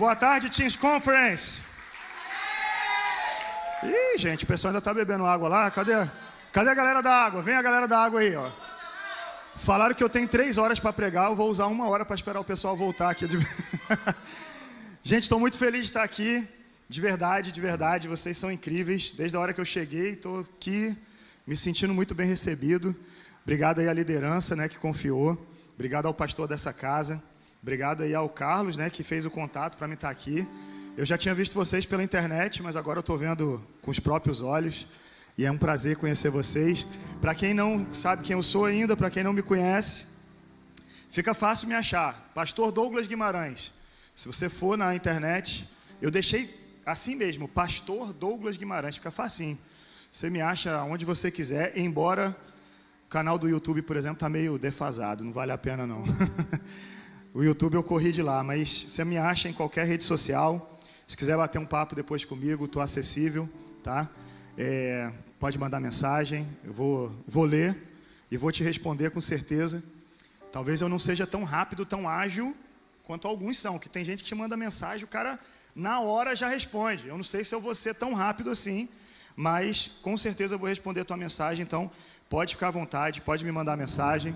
Boa tarde, Teams Conference. Ih, gente, o pessoal ainda tá bebendo água lá. Cadê a galera da água? Vem a galera da água aí, ó. Falaram que eu tenho 3 horas para pregar, eu vou usar 1 hora para esperar o pessoal voltar aqui. Gente, estou muito feliz de estar aqui. De verdade, vocês são incríveis. Desde a hora que eu cheguei, estou aqui me sentindo muito bem recebido. Obrigado aí à liderança, né, que confiou. Obrigado ao pastor dessa casa. Obrigado aí ao Carlos, né, que fez o contato para mim estar aqui. Eu já tinha visto vocês pela internet, mas agora eu estou vendo com os próprios olhos. E é um prazer conhecer vocês. Para quem não sabe quem eu sou ainda, para quem não me conhece, fica fácil me achar. Pastor Douglas Guimarães. Se você for na internet, eu deixei assim mesmo, Pastor Douglas Guimarães, fica facinho. Você me acha onde você quiser, embora o canal do YouTube, por exemplo, está meio defasado, não vale a pena não. O YouTube eu corri de lá, mas você me acha em qualquer rede social. Se quiser bater um papo depois comigo, estou acessível, tá? Pode mandar mensagem, eu vou ler e vou te responder com certeza. Talvez eu não seja tão rápido, tão ágil quanto alguns são, que tem gente que te manda mensagem, o cara na hora já responde. Eu não sei se eu vou ser tão rápido assim, mas com certeza eu vou responder a tua mensagem, então pode ficar à vontade, pode me mandar mensagem.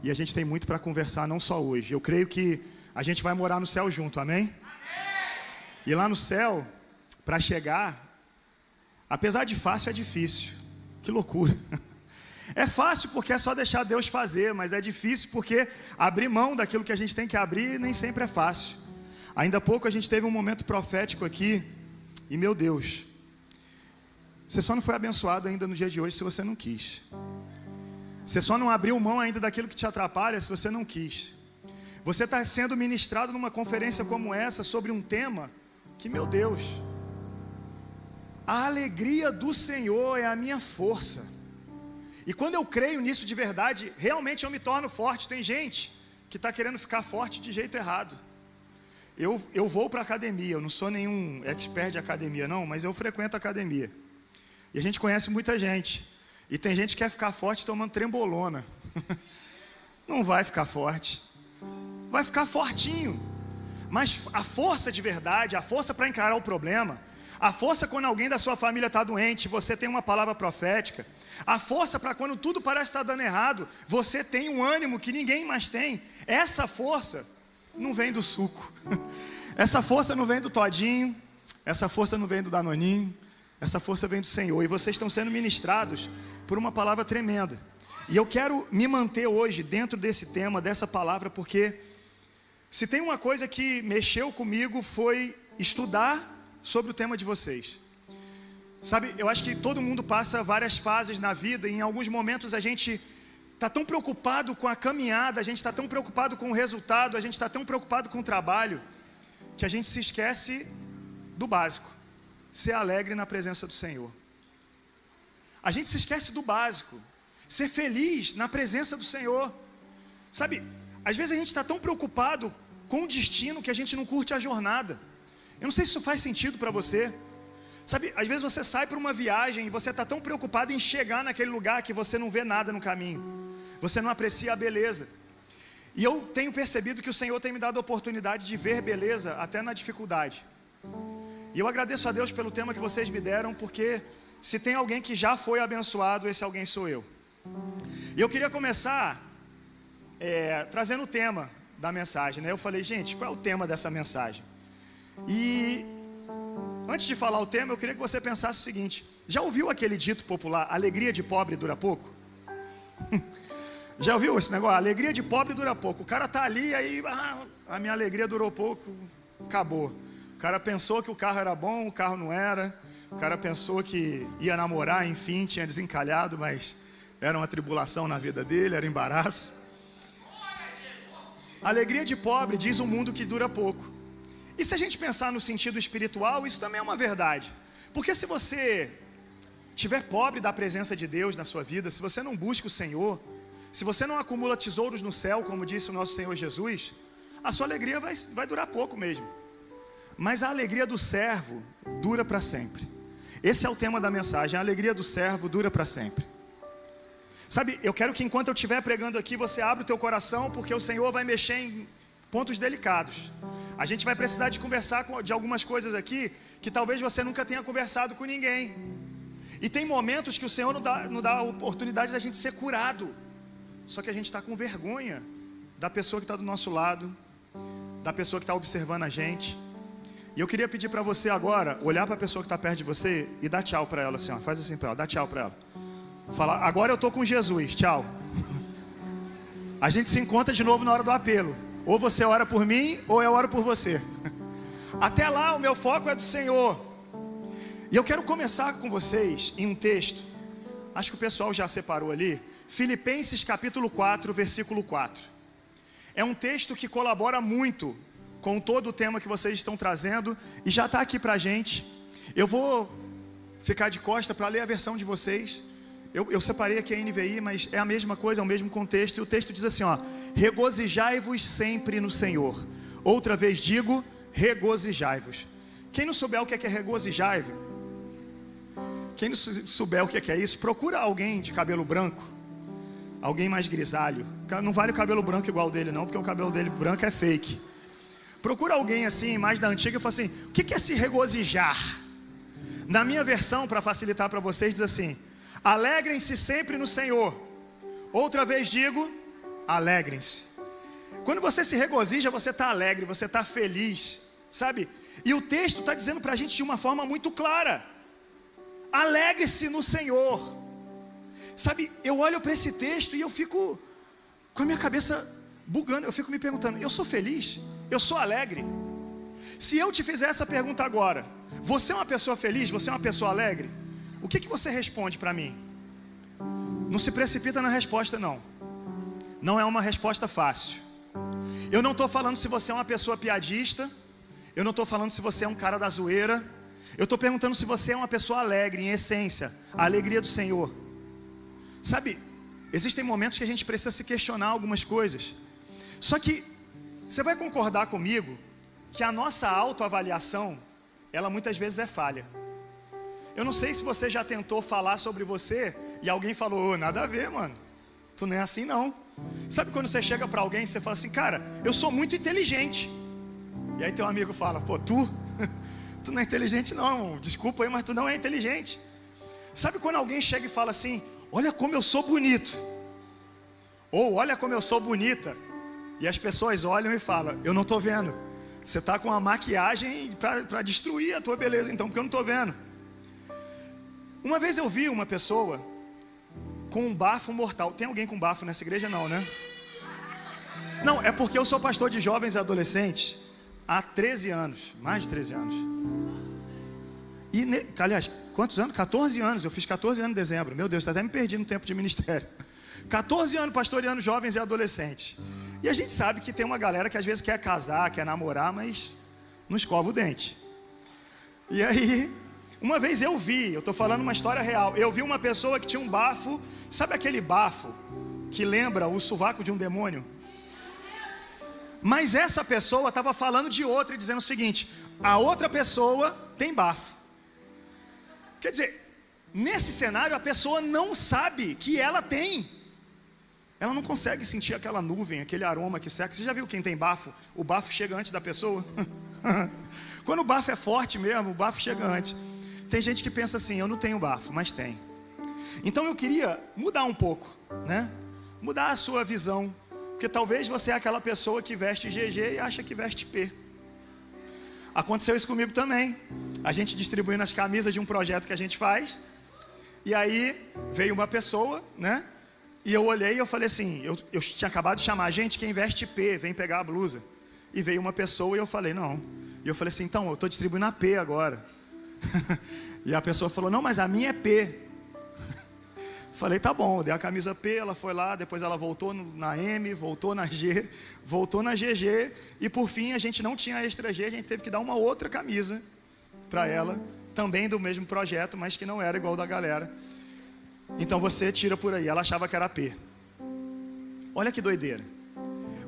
E a gente tem muito para conversar, não só hoje. Eu creio que a gente vai morar no céu junto, amém? Amém! E lá no céu, para chegar, apesar de fácil, é difícil. Que loucura. É fácil porque é só deixar Deus fazer, mas é difícil porque abrir mão daquilo que a gente tem que abrir nem sempre é fácil. Ainda há pouco a gente teve um momento profético aqui, e meu Deus, você só não foi abençoado ainda no dia de hoje se você não quis. Você só não abriu mão ainda daquilo que te atrapalha se você não quis. Você está sendo ministrado numa conferência como essa sobre um tema que, meu Deus, a alegria do Senhor é a minha força. E quando eu creio nisso de verdade, realmente eu me torno forte. Tem gente que está querendo ficar forte de jeito errado. Eu vou para a academia, eu não sou nenhum expert de academia não, mas eu frequento a academia. E a gente conhece muita gente. E tem gente que quer ficar forte tomando trembolona. Não vai ficar forte. Vai ficar fortinho. Mas a força de verdade, a força para encarar o problema, a força quando alguém da sua família está doente, você tem uma palavra profética. A força para quando tudo parece estar dando errado, você tem um ânimo que ninguém mais tem. Essa força não vem do suco. Essa força não vem do todinho. Essa força não vem do danoninho. Essa força vem do Senhor. E vocês estão sendo ministrados por uma palavra tremenda. E eu quero me manter hoje dentro desse tema, dessa palavra, porque se tem uma coisa que mexeu comigo foi estudar sobre o tema de vocês. Sabe, eu acho que todo mundo passa várias fases na vida, e em alguns momentos a gente está tão preocupado com a caminhada, a gente está tão preocupado com o resultado, a gente está tão preocupado com o trabalho, que a gente se esquece do básico, ser alegre na presença do Senhor. A gente se esquece do básico, ser feliz na presença do Senhor. Sabe, às vezes a gente está tão preocupado com o destino que a gente não curte a jornada. Eu não sei se isso faz sentido para você. Sabe, às vezes você sai para uma viagem e você está tão preocupado em chegar naquele lugar que você não vê nada no caminho. Você não aprecia a beleza. E eu tenho percebido que o Senhor tem me dado a oportunidade de ver beleza até na dificuldade. E eu agradeço a Deus pelo tema que vocês me deram, porque se tem alguém que já foi abençoado, esse alguém sou eu. E eu queria começar trazendo o tema da mensagem, né? Eu falei, gente, qual é o tema dessa mensagem? E antes de falar o tema, eu queria que você pensasse o seguinte: já ouviu aquele dito popular, alegria de pobre dura pouco? Já ouviu esse negócio? Alegria de pobre dura pouco. O cara tá ali, aí a minha alegria durou pouco, acabou. O cara pensou que o carro era bom, o carro não era. O cara pensou que ia namorar, enfim, tinha desencalhado, mas era uma tribulação na vida dele, era embaraço. Alegria de pobre diz o mundo que dura pouco. E se a gente pensar no sentido espiritual, isso também é uma verdade. Porque se você estiver pobre da presença de Deus na sua vida, se você não busca o Senhor, se você não acumula tesouros no céu, como disse o nosso Senhor Jesus, a sua alegria vai durar pouco mesmo. Mas a alegria do servo dura para sempre. Esse é o tema da mensagem, a alegria do servo dura para sempre. Sabe, eu quero que enquanto eu estiver pregando aqui, você abra o teu coração, porque o Senhor vai mexer em pontos delicados. A gente vai precisar de conversar de algumas coisas aqui que talvez você nunca tenha conversado com ninguém. E tem momentos que o Senhor não dá a oportunidade da gente ser curado. Só que a gente está com vergonha da pessoa que está do nosso lado, da pessoa que está observando a gente. E eu queria pedir para você agora, olhar para a pessoa que está perto de você e dar tchau para ela assim, ó. Faz assim para ela, dá tchau para ela. Fala, agora eu estou com Jesus, tchau. A gente se encontra de novo na hora do apelo. Ou você ora por mim, ou eu oro por você. Até lá o meu foco é do Senhor. E eu quero começar com vocês em um texto. Acho que o pessoal já separou ali. Filipenses capítulo 4, versículo 4. É um texto que colabora muito com todo o tema que vocês estão trazendo. E já está aqui para a gente. Eu vou ficar de costa para ler a versão de vocês. Eu separei aqui a NVI, mas é a mesma coisa, é o mesmo contexto. E o texto diz assim, ó: regozijai-vos sempre no Senhor. Outra vez digo, regozijai-vos. Quem não souber o que é regozijar-vos, quem não souber o que é isso, procura alguém de cabelo branco, alguém mais grisalho. Não vale o cabelo branco igual o dele não, porque o cabelo dele branco é fake. Procura alguém assim, mais da antiga, e fala assim: o que é se regozijar? Na minha versão, para facilitar para vocês, diz assim: alegrem-se sempre no Senhor. Outra vez digo, alegrem-se. Quando você se regozija, você está alegre, você está feliz, sabe? E o texto está dizendo para a gente de uma forma muito clara: alegre-se no Senhor. Sabe, eu olho para esse texto e eu fico com a minha cabeça bugando. Eu fico me perguntando: eu sou feliz? Eu sou alegre? Se eu te fizer essa pergunta agora, você é uma pessoa feliz? Você é uma pessoa alegre? O que você responde para mim? Não se precipita na resposta não. Não é uma resposta fácil. Eu não estou falando se você é uma pessoa piadista. Eu não estou falando se você é um cara da zoeira. Eu estou perguntando se você é uma pessoa alegre, em essência, a alegria do Senhor. Sabe, existem momentos que a gente precisa se questionar algumas coisas. Só que, você vai concordar comigo que a nossa autoavaliação, ela muitas vezes é falha. Eu não sei se você já tentou falar sobre você e alguém falou: nada a ver, mano, tu não é assim não. Sabe quando você chega para alguém e você fala assim: cara, eu sou muito inteligente. E aí teu amigo fala: pô, tu não é inteligente não, desculpa aí, mas tu não é inteligente. Sabe quando alguém chega e fala assim: olha como eu sou bonito, ou olha como eu sou bonita, e as pessoas olham e falam: eu não estou vendo, você está com uma maquiagem para destruir a tua beleza então, porque eu não estou vendo. Uma vez eu vi uma pessoa com um bafo mortal. Tem alguém com bafo nessa igreja? Não, né? Não, é porque eu sou pastor de jovens e adolescentes há 13 anos, mais de 13 anos. E, aliás, quantos anos? 14 anos, eu fiz 14 anos em dezembro. Meu Deus, até me perdi no tempo de ministério. 14 anos pastoreando jovens e adolescentes. E a gente sabe que tem uma galera que às vezes quer casar, quer namorar, mas não escova o dente. E aí, uma vez eu estou falando uma história real, eu vi uma pessoa que tinha um bafo. Sabe aquele bafo que lembra o sovaco de um demônio? Mas essa pessoa estava falando de outra e dizendo o seguinte: a outra pessoa tem bafo. Quer dizer, nesse cenário a pessoa não sabe que ela tem. Ela não consegue sentir aquela nuvem, aquele aroma que seca. Você já viu quem tem bafo? O bafo chega antes da pessoa. Quando o bafo é forte mesmo, o bafo chega antes. Tem gente que pensa assim: eu não tenho bafo, mas tem. Então eu queria mudar um pouco, né? Mudar a sua visão. Porque talvez você é aquela pessoa que veste GG e acha que veste P. Aconteceu isso comigo também. A gente distribuindo as camisas de um projeto que a gente faz. E aí veio uma pessoa, né? E eu olhei e eu falei assim, eu tinha acabado de chamar: gente, quem veste P, vem pegar a blusa. E veio uma pessoa e eu falei: não. E eu falei assim: então, eu estou distribuindo a P agora. E a pessoa falou: não, mas a minha é P. Falei: tá bom, eu dei a camisa P, ela foi lá, depois ela voltou na M, voltou na G, voltou na GG, e por fim a gente não tinha extra G, a gente teve que dar uma outra camisa para ela, também do mesmo projeto, mas que não era igual da galera. Então você tira por aí, ela achava que era P. Olha que doideira.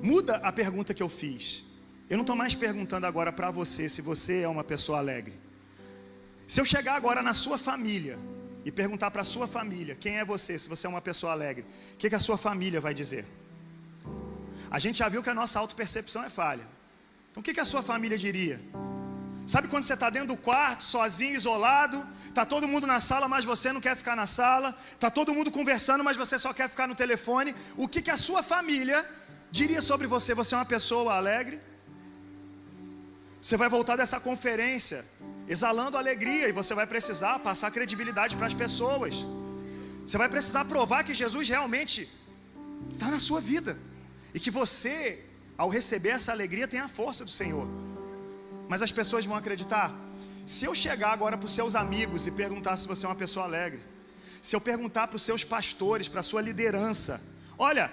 Muda a pergunta que eu fiz. Eu não estou mais perguntando agora para você se você é uma pessoa alegre. Se eu chegar agora na sua família e perguntar para a sua família: quem é você, se você é uma pessoa alegre, o que a sua família vai dizer? A gente já viu que a nossa autopercepção é falha. Então o que a sua família diria? Sabe quando você está dentro do quarto, sozinho, isolado, está todo mundo na sala, mas você não quer ficar na sala, está todo mundo conversando, mas você só quer ficar no telefone. O que a sua família diria sobre você? Você é uma pessoa alegre? Você vai voltar dessa conferência exalando alegria, e você vai precisar passar credibilidade para as pessoas. Você vai precisar provar que Jesus realmente está na sua vida, e que você, ao receber essa alegria, tem a força do Senhor. Mas as pessoas vão acreditar? Se eu chegar agora para os seus amigos e perguntar se você é uma pessoa alegre, se eu perguntar para os seus pastores, para a sua liderança, olha,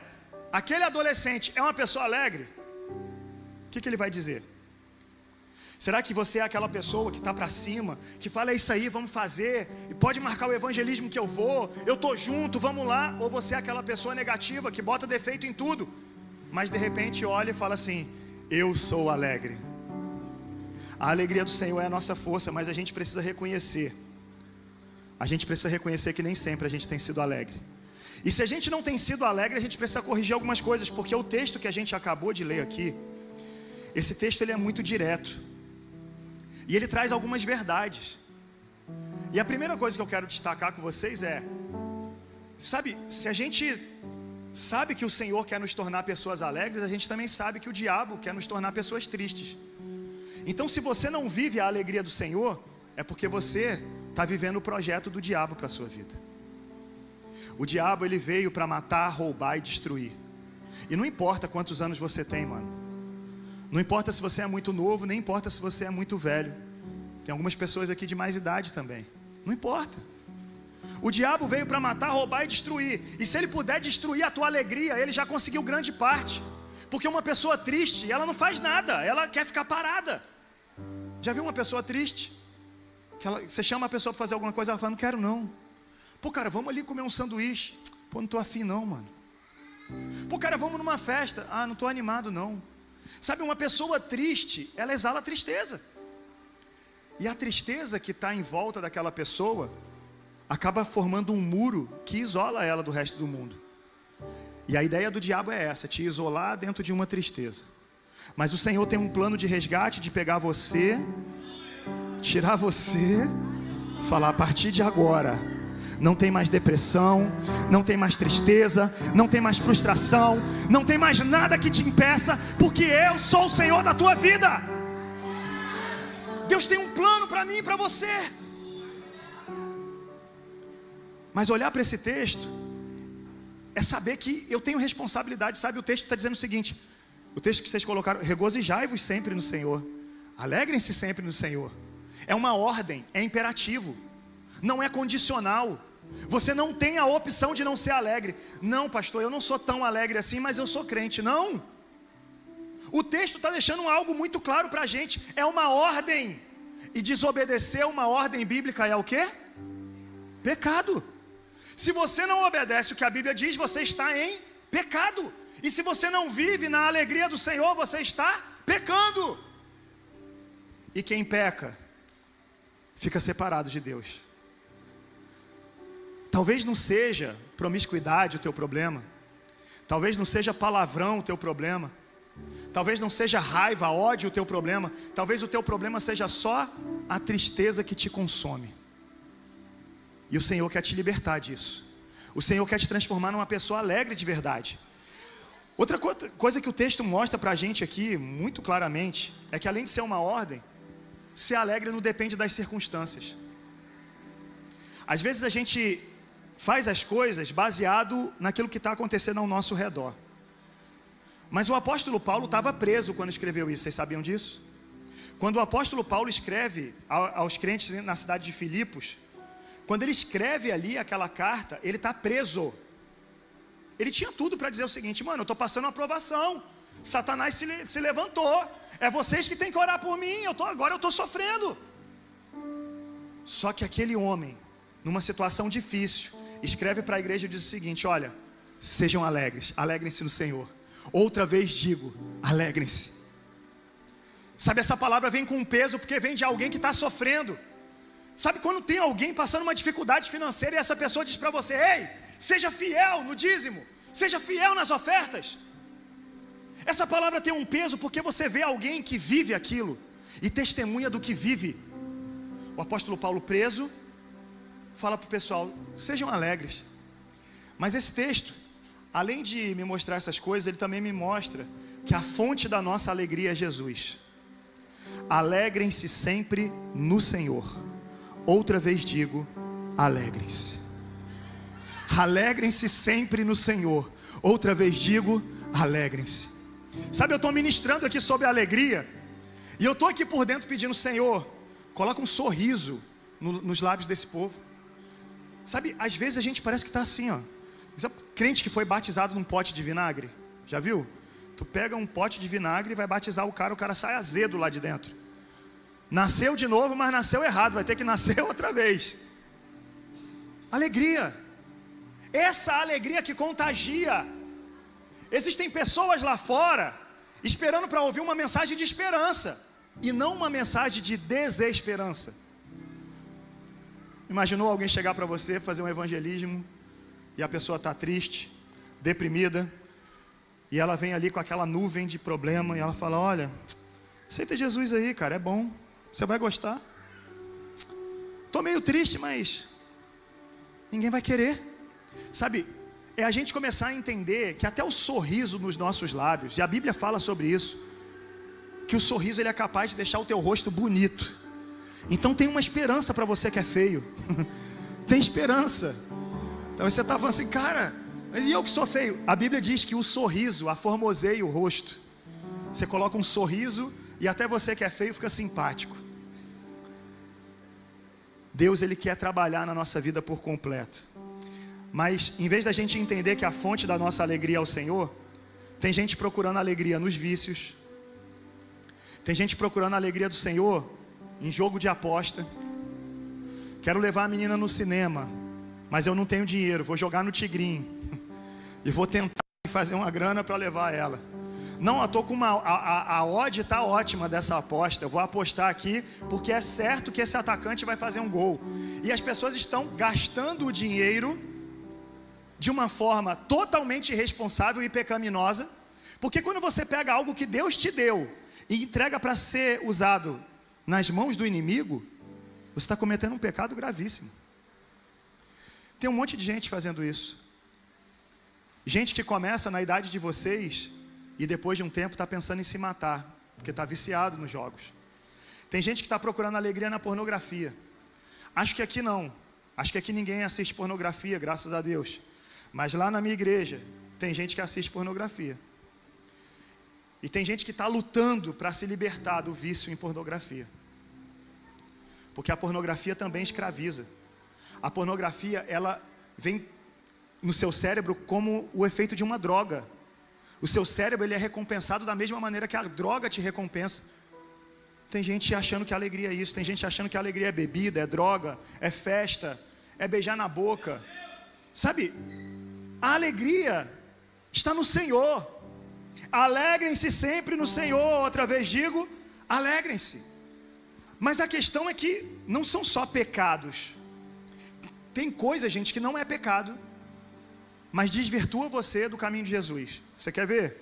aquele adolescente é uma pessoa alegre? O que ele vai dizer? Será que você é aquela pessoa que está para cima, que fala, é isso aí, vamos fazer, e pode marcar o evangelismo que eu vou, eu estou junto, vamos lá? Ou você é aquela pessoa negativa, que bota defeito em tudo, mas de repente olha e fala assim, eu sou alegre. A alegria do Senhor é a nossa força, mas a gente precisa reconhecer. A gente precisa reconhecer que nem sempre a gente tem sido alegre. E se a gente não tem sido alegre, a gente precisa corrigir algumas coisas, porque o texto que a gente acabou de ler aqui, esse texto ele é muito direto. E ele traz algumas verdades. E a primeira coisa que eu quero destacar com vocês é, sabe, se a gente sabe que o Senhor quer nos tornar pessoas alegres, a gente também sabe que o diabo quer nos tornar pessoas tristes. Então, se você não vive a alegria do Senhor, é porque você está vivendo o projeto do diabo para a sua vida. O diabo, ele veio para matar, roubar e destruir. E não importa quantos anos você tem, mano. Não importa se você é muito novo, nem importa se você é muito velho. Tem algumas pessoas aqui de mais idade também. Não importa. O diabo veio para matar, roubar e destruir. E se ele puder destruir a tua alegria, ele já conseguiu grande parte. Porque uma pessoa triste, ela não faz nada, ela quer ficar parada. Já viu uma pessoa triste? Você chama a pessoa para fazer alguma coisa, ela fala, não quero não. Pô, cara, vamos ali comer um sanduíche. Pô, não tô afim não, mano. Pô, cara, vamos numa festa. Ah, não tô animado não. Sabe, uma pessoa triste, ela exala tristeza. E a tristeza que está em volta daquela pessoa acaba formando um muro que isola ela do resto do mundo. E a ideia do diabo é essa, te isolar dentro de uma tristeza. Mas o Senhor tem um plano de resgate, de pegar você, tirar você, falar, a partir de agora, não tem mais depressão, não tem mais tristeza, não tem mais frustração, não tem mais nada que te impeça, porque eu sou o Senhor da tua vida. Deus tem um plano para mim e para você. Mas olhar para esse texto é saber que eu tenho responsabilidade. Sabe, o texto está dizendo o seguinte, o texto que vocês colocaram, regozijai-vos sempre no Senhor, alegrem-se sempre no Senhor. É uma ordem, é imperativo, não é condicional. Você não tem a opção de não ser alegre. Não, pastor, eu não sou tão alegre assim, mas eu sou crente. Não. O texto está deixando algo muito claro para a gente. É uma ordem. E desobedecer uma ordem bíblica é o quê? Pecado. Se você não obedece o que a Bíblia diz, você está em pecado. E se você não vive na alegria do Senhor, você está pecando. E quem peca, fica separado de Deus. Talvez não seja promiscuidade o teu problema. Talvez não seja palavrão o teu problema. Talvez não seja raiva, ódio o teu problema. Talvez o teu problema seja só a tristeza que te consome. E o Senhor quer te libertar disso. O Senhor quer te transformar numa pessoa alegre de verdade. Outra coisa que o texto mostra pra gente aqui, muito claramente, é que além de ser uma ordem, ser alegre não depende das circunstâncias. Às vezes a gente faz as coisas baseado naquilo que está acontecendo ao nosso redor. Mas o apóstolo Paulo estava preso quando escreveu isso, vocês sabiam disso? Quando o apóstolo Paulo escreve aos crentes na cidade de Filipos, quando ele escreve ali aquela carta, ele está preso. Ele tinha tudo para dizer o seguinte, mano, eu estou passando uma provação, Satanás se levantou, é vocês que têm que orar por mim, agora eu estou sofrendo. Só que aquele homem, numa situação difícil, escreve para a igreja e diz o seguinte, olha, sejam alegres, alegrem-se no Senhor. Outra vez digo, alegrem-se. Sabe, essa palavra vem com um peso, porque vem de alguém que está sofrendo. Sabe quando tem alguém passando uma dificuldade financeira e essa pessoa diz para você, ei, seja fiel no dízimo, seja fiel nas ofertas. Essa palavra tem um peso porque você vê alguém que vive aquilo e testemunha do que vive. O apóstolo Paulo, preso, fala para o pessoal: sejam alegres. Mas esse texto, além de me mostrar essas coisas, ele também me mostra que a fonte da nossa alegria é Jesus. Alegrem-se sempre no Senhor. Outra vez digo, alegrem-se. Alegrem-se sempre no Senhor. Outra vez digo, alegrem-se. Sabe, eu estou ministrando aqui sobre a alegria, e eu estou aqui por dentro pedindo: Senhor, coloca um sorriso nos lábios desse povo. Sabe, às vezes a gente parece que está assim, ó. Crente que foi batizado num pote de vinagre, já viu? Tu pega um pote de vinagre e vai batizar o cara sai azedo lá de dentro. Nasceu de novo, mas nasceu errado, vai ter que nascer outra vez. Alegria, essa alegria que contagia. Existem pessoas lá fora esperando para ouvir uma mensagem de esperança e não uma mensagem de desesperança. Imaginou alguém chegar para você, fazer um evangelismo, e a pessoa está triste, deprimida, e ela vem ali com aquela nuvem de problema, e ela fala: olha, aceita Jesus aí, cara, é bom, você vai gostar. Estou meio triste, mas ninguém vai querer. Sabe, é a gente começar a entender que até o sorriso nos nossos lábios, e a Bíblia fala sobre isso, que o sorriso ele é capaz de deixar o teu rosto bonito. Então tem uma esperança para você que é feio. Tem esperança. Então você está falando assim: cara, mas e eu que sou feio? A Bíblia diz que o sorriso aformoseia o rosto. Você coloca um sorriso e até você que é feio fica simpático. Deus, ele quer trabalhar na nossa vida por completo. Mas em vez da gente entender que a fonte da nossa alegria é o Senhor, tem gente procurando alegria nos vícios. Tem gente procurando a alegria do Senhor em jogo de aposta. Quero levar a menina no cinema, mas eu não tenho dinheiro, vou jogar no Tigrinho e vou tentar fazer uma grana para levar ela. Não, eu estou com a odd está ótima dessa aposta, eu vou apostar aqui porque é certo que esse atacante vai fazer um gol. E as pessoas estão gastando o dinheiro de uma forma totalmente irresponsável e pecaminosa, porque quando você pega algo que Deus te deu e entrega para ser usado nas mãos do inimigo, você está cometendo um pecado gravíssimo. Tem um monte de gente fazendo isso. Gente que começa na idade de vocês e depois de um tempo está pensando em se matar, porque está viciado nos jogos. Tem gente que está procurando alegria na pornografia. Acho que aqui não. Acho que aqui ninguém assiste pornografia, graças a Deus. Mas lá na minha igreja tem gente que assiste pornografia. E tem gente que está lutando para se libertar do vício em pornografia. Porque a pornografia também escraviza. A pornografia, ela vem no seu cérebro como o efeito de uma droga. O seu cérebro, ele é recompensado da mesma maneira que a droga te recompensa. Tem gente achando que a alegria é isso. Tem gente achando que a alegria é bebida, é droga, é festa, é beijar na boca. Sabe, a alegria está no Senhor. Alegrem-se sempre no Senhor. Outra vez digo, alegrem-se. Mas a questão é que não são só pecados. Tem coisa, gente, que não é pecado, mas desvirtua você do caminho de Jesus. Você quer ver?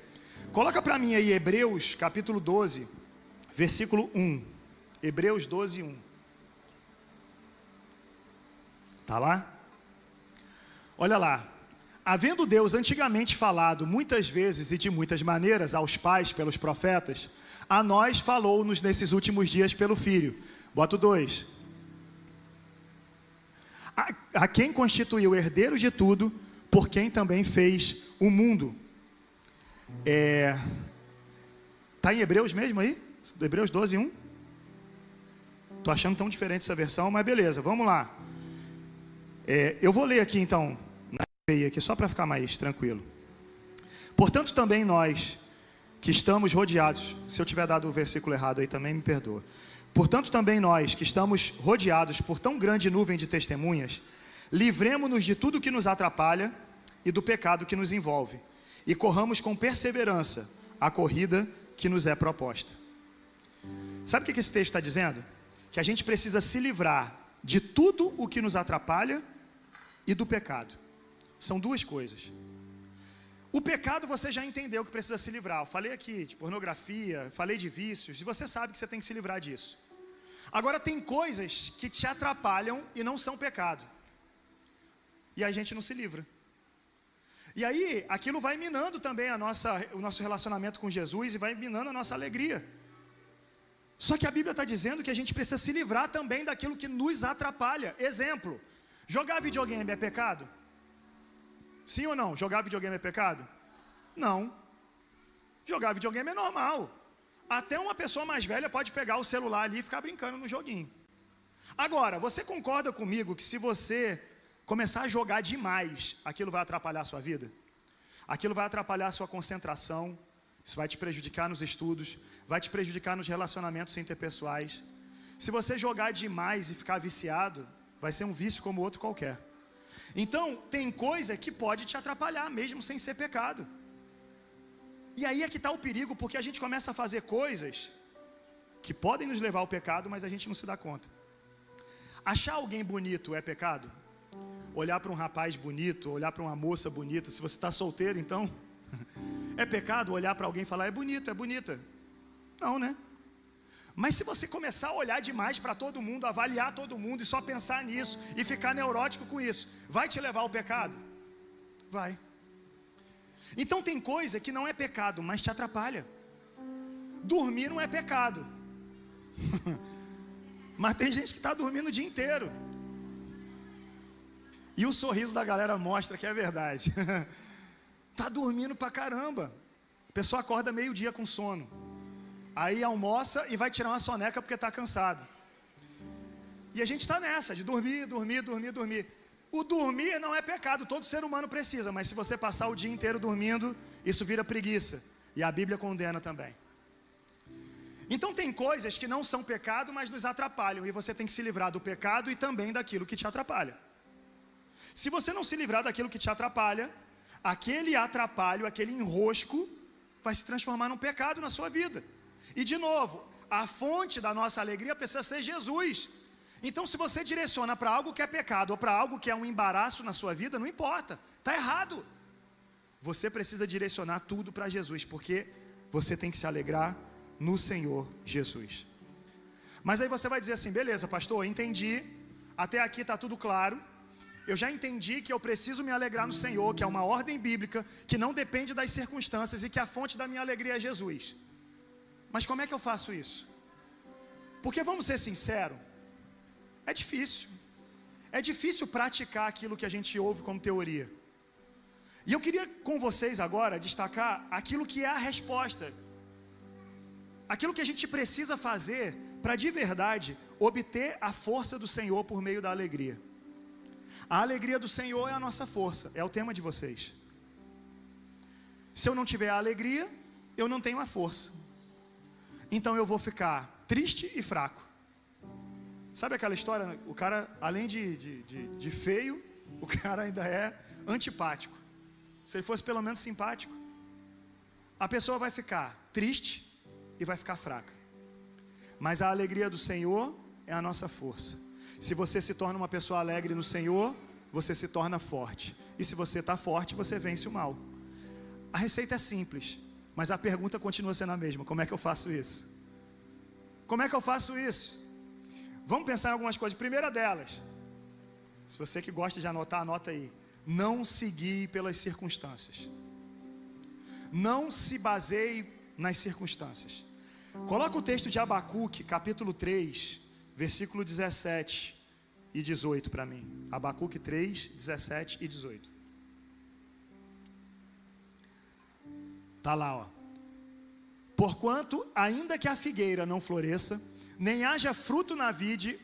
Coloca para mim aí Hebreus capítulo 12, versículo 1. Hebreus 12, 1. Está lá? Olha lá. Havendo Deus antigamente falado muitas vezes e de muitas maneiras aos pais pelos profetas, a nós falou-nos nesses últimos dias pelo Filho. Bota o 2. A quem constituiu herdeiro de tudo, por quem também fez o mundo. Está em Hebreus mesmo aí? Hebreus 12, 1? Estou achando tão diferente essa versão, mas beleza, vamos lá. Eu vou ler aqui então, aqui, só para ficar mais tranquilo. Portanto também nós, que estamos rodeados, se eu tiver dado o versículo errado aí também me perdoa. Portanto também nós, que estamos rodeados por tão grande nuvem de testemunhas, livremo-nos de tudo que nos atrapalha e do pecado que nos envolve, e corramos com perseverança a corrida que nos é proposta. Sabe o que esse texto está dizendo? Que a gente precisa se livrar de tudo o que nos atrapalha e do pecado. São duas coisas. O pecado você já entendeu que precisa se livrar. Eu falei aqui de pornografia, falei de vícios, e você sabe que você tem que se livrar disso. Agora tem coisas que te atrapalham e não são pecado. E a gente não se livra. E aí, aquilo vai minando também o nosso relacionamento com Jesus e vai minando a nossa alegria. Só que a Bíblia está dizendo que a gente precisa se livrar também daquilo que nos atrapalha. Exemplo, jogar videogame é pecado? Sim ou não? Jogar videogame é pecado? Não. Jogar videogame é normal. Até uma pessoa mais velha pode pegar o celular ali e ficar brincando no joguinho. Agora, você concorda comigo que se você começar a jogar demais, aquilo vai atrapalhar a sua vida? Aquilo vai atrapalhar a sua concentração, isso vai te prejudicar nos estudos, vai te prejudicar nos relacionamentos interpessoais. Se você jogar demais e ficar viciado, vai ser um vício como outro qualquer. Então, tem coisa que pode te atrapalhar, mesmo sem ser pecado. E aí é que está o perigo, porque a gente começa a fazer coisas que podem nos levar ao pecado, mas a gente não se dá conta. Achar alguém bonito é pecado? Olhar para um rapaz bonito, olhar para uma moça bonita, se você está solteiro, então, é pecado olhar para alguém e falar, é bonito, é bonita? Não, né? Mas se você começar a olhar demais para todo mundo, avaliar todo mundo e só pensar nisso e ficar neurótico com isso, vai te levar ao pecado? Vai. Então tem coisa que não é pecado, mas te atrapalha. Dormir não é pecado. Mas tem gente que está dormindo o dia inteiro. E o sorriso da galera mostra que é verdade. Está dormindo pra caramba. A pessoa acorda meio-dia com sono. Aí almoça e vai tirar uma soneca porque está cansado. E a gente está nessa, de dormir. O dormir não é pecado, todo ser humano precisa. Mas se você passar o dia inteiro dormindo, isso vira preguiça. E a Bíblia condena também. Então tem coisas que não são pecado, mas nos atrapalham. E você tem que se livrar do pecado e também daquilo que te atrapalha. Se você não se livrar daquilo que te atrapalha, aquele atrapalho, aquele enrosco, vai se transformar num pecado na sua vida. E de novo, a fonte da nossa alegria precisa ser Jesus. Então se você direciona para algo que é pecado, ou para algo que é um embaraço na sua vida, não importa, está errado. Você precisa direcionar tudo para Jesus, porque você tem que se alegrar no Senhor Jesus. Mas aí você vai dizer assim, beleza pastor, entendi, até aqui está tudo claro. Eu já entendi que eu preciso me alegrar no Senhor, que é uma ordem bíblica, que não depende das circunstâncias e que a fonte da minha alegria é Jesus. Mas como é que eu faço isso? Porque vamos ser sinceros, é difícil. É difícil praticar aquilo que a gente ouve como teoria. E eu queria com vocês agora destacar aquilo que é a resposta. Aquilo que a gente precisa fazer para de verdade obter a força do Senhor por meio da alegria. A alegria do Senhor é a nossa força, é o tema de vocês. Se eu não tiver a alegria, eu não tenho a força. Então eu vou ficar triste e fraco. Sabe aquela história, o cara, além de feio, o cara ainda é antipático. Se ele fosse pelo menos simpático, a pessoa vai ficar triste e vai ficar fraca. Mas a alegria do Senhor é a nossa força. Se você se torna uma pessoa alegre no Senhor, você se torna forte. E se você está forte, você vence o mal. A receita é simples, mas a pergunta continua sendo a mesma. Como é que eu faço isso? Como é que eu faço isso? Vamos pensar em algumas coisas. Primeira delas, se você que gosta de anotar, anota aí. Não se guie pelas circunstâncias. Não se baseie nas circunstâncias. Coloca o texto de Abacuque, capítulo 3, versículo 17 e 18 para mim. Abacuque 3, 17 e 18. Está lá, ó. Porquanto, ainda que a figueira não floresça, nem haja fruto na vide,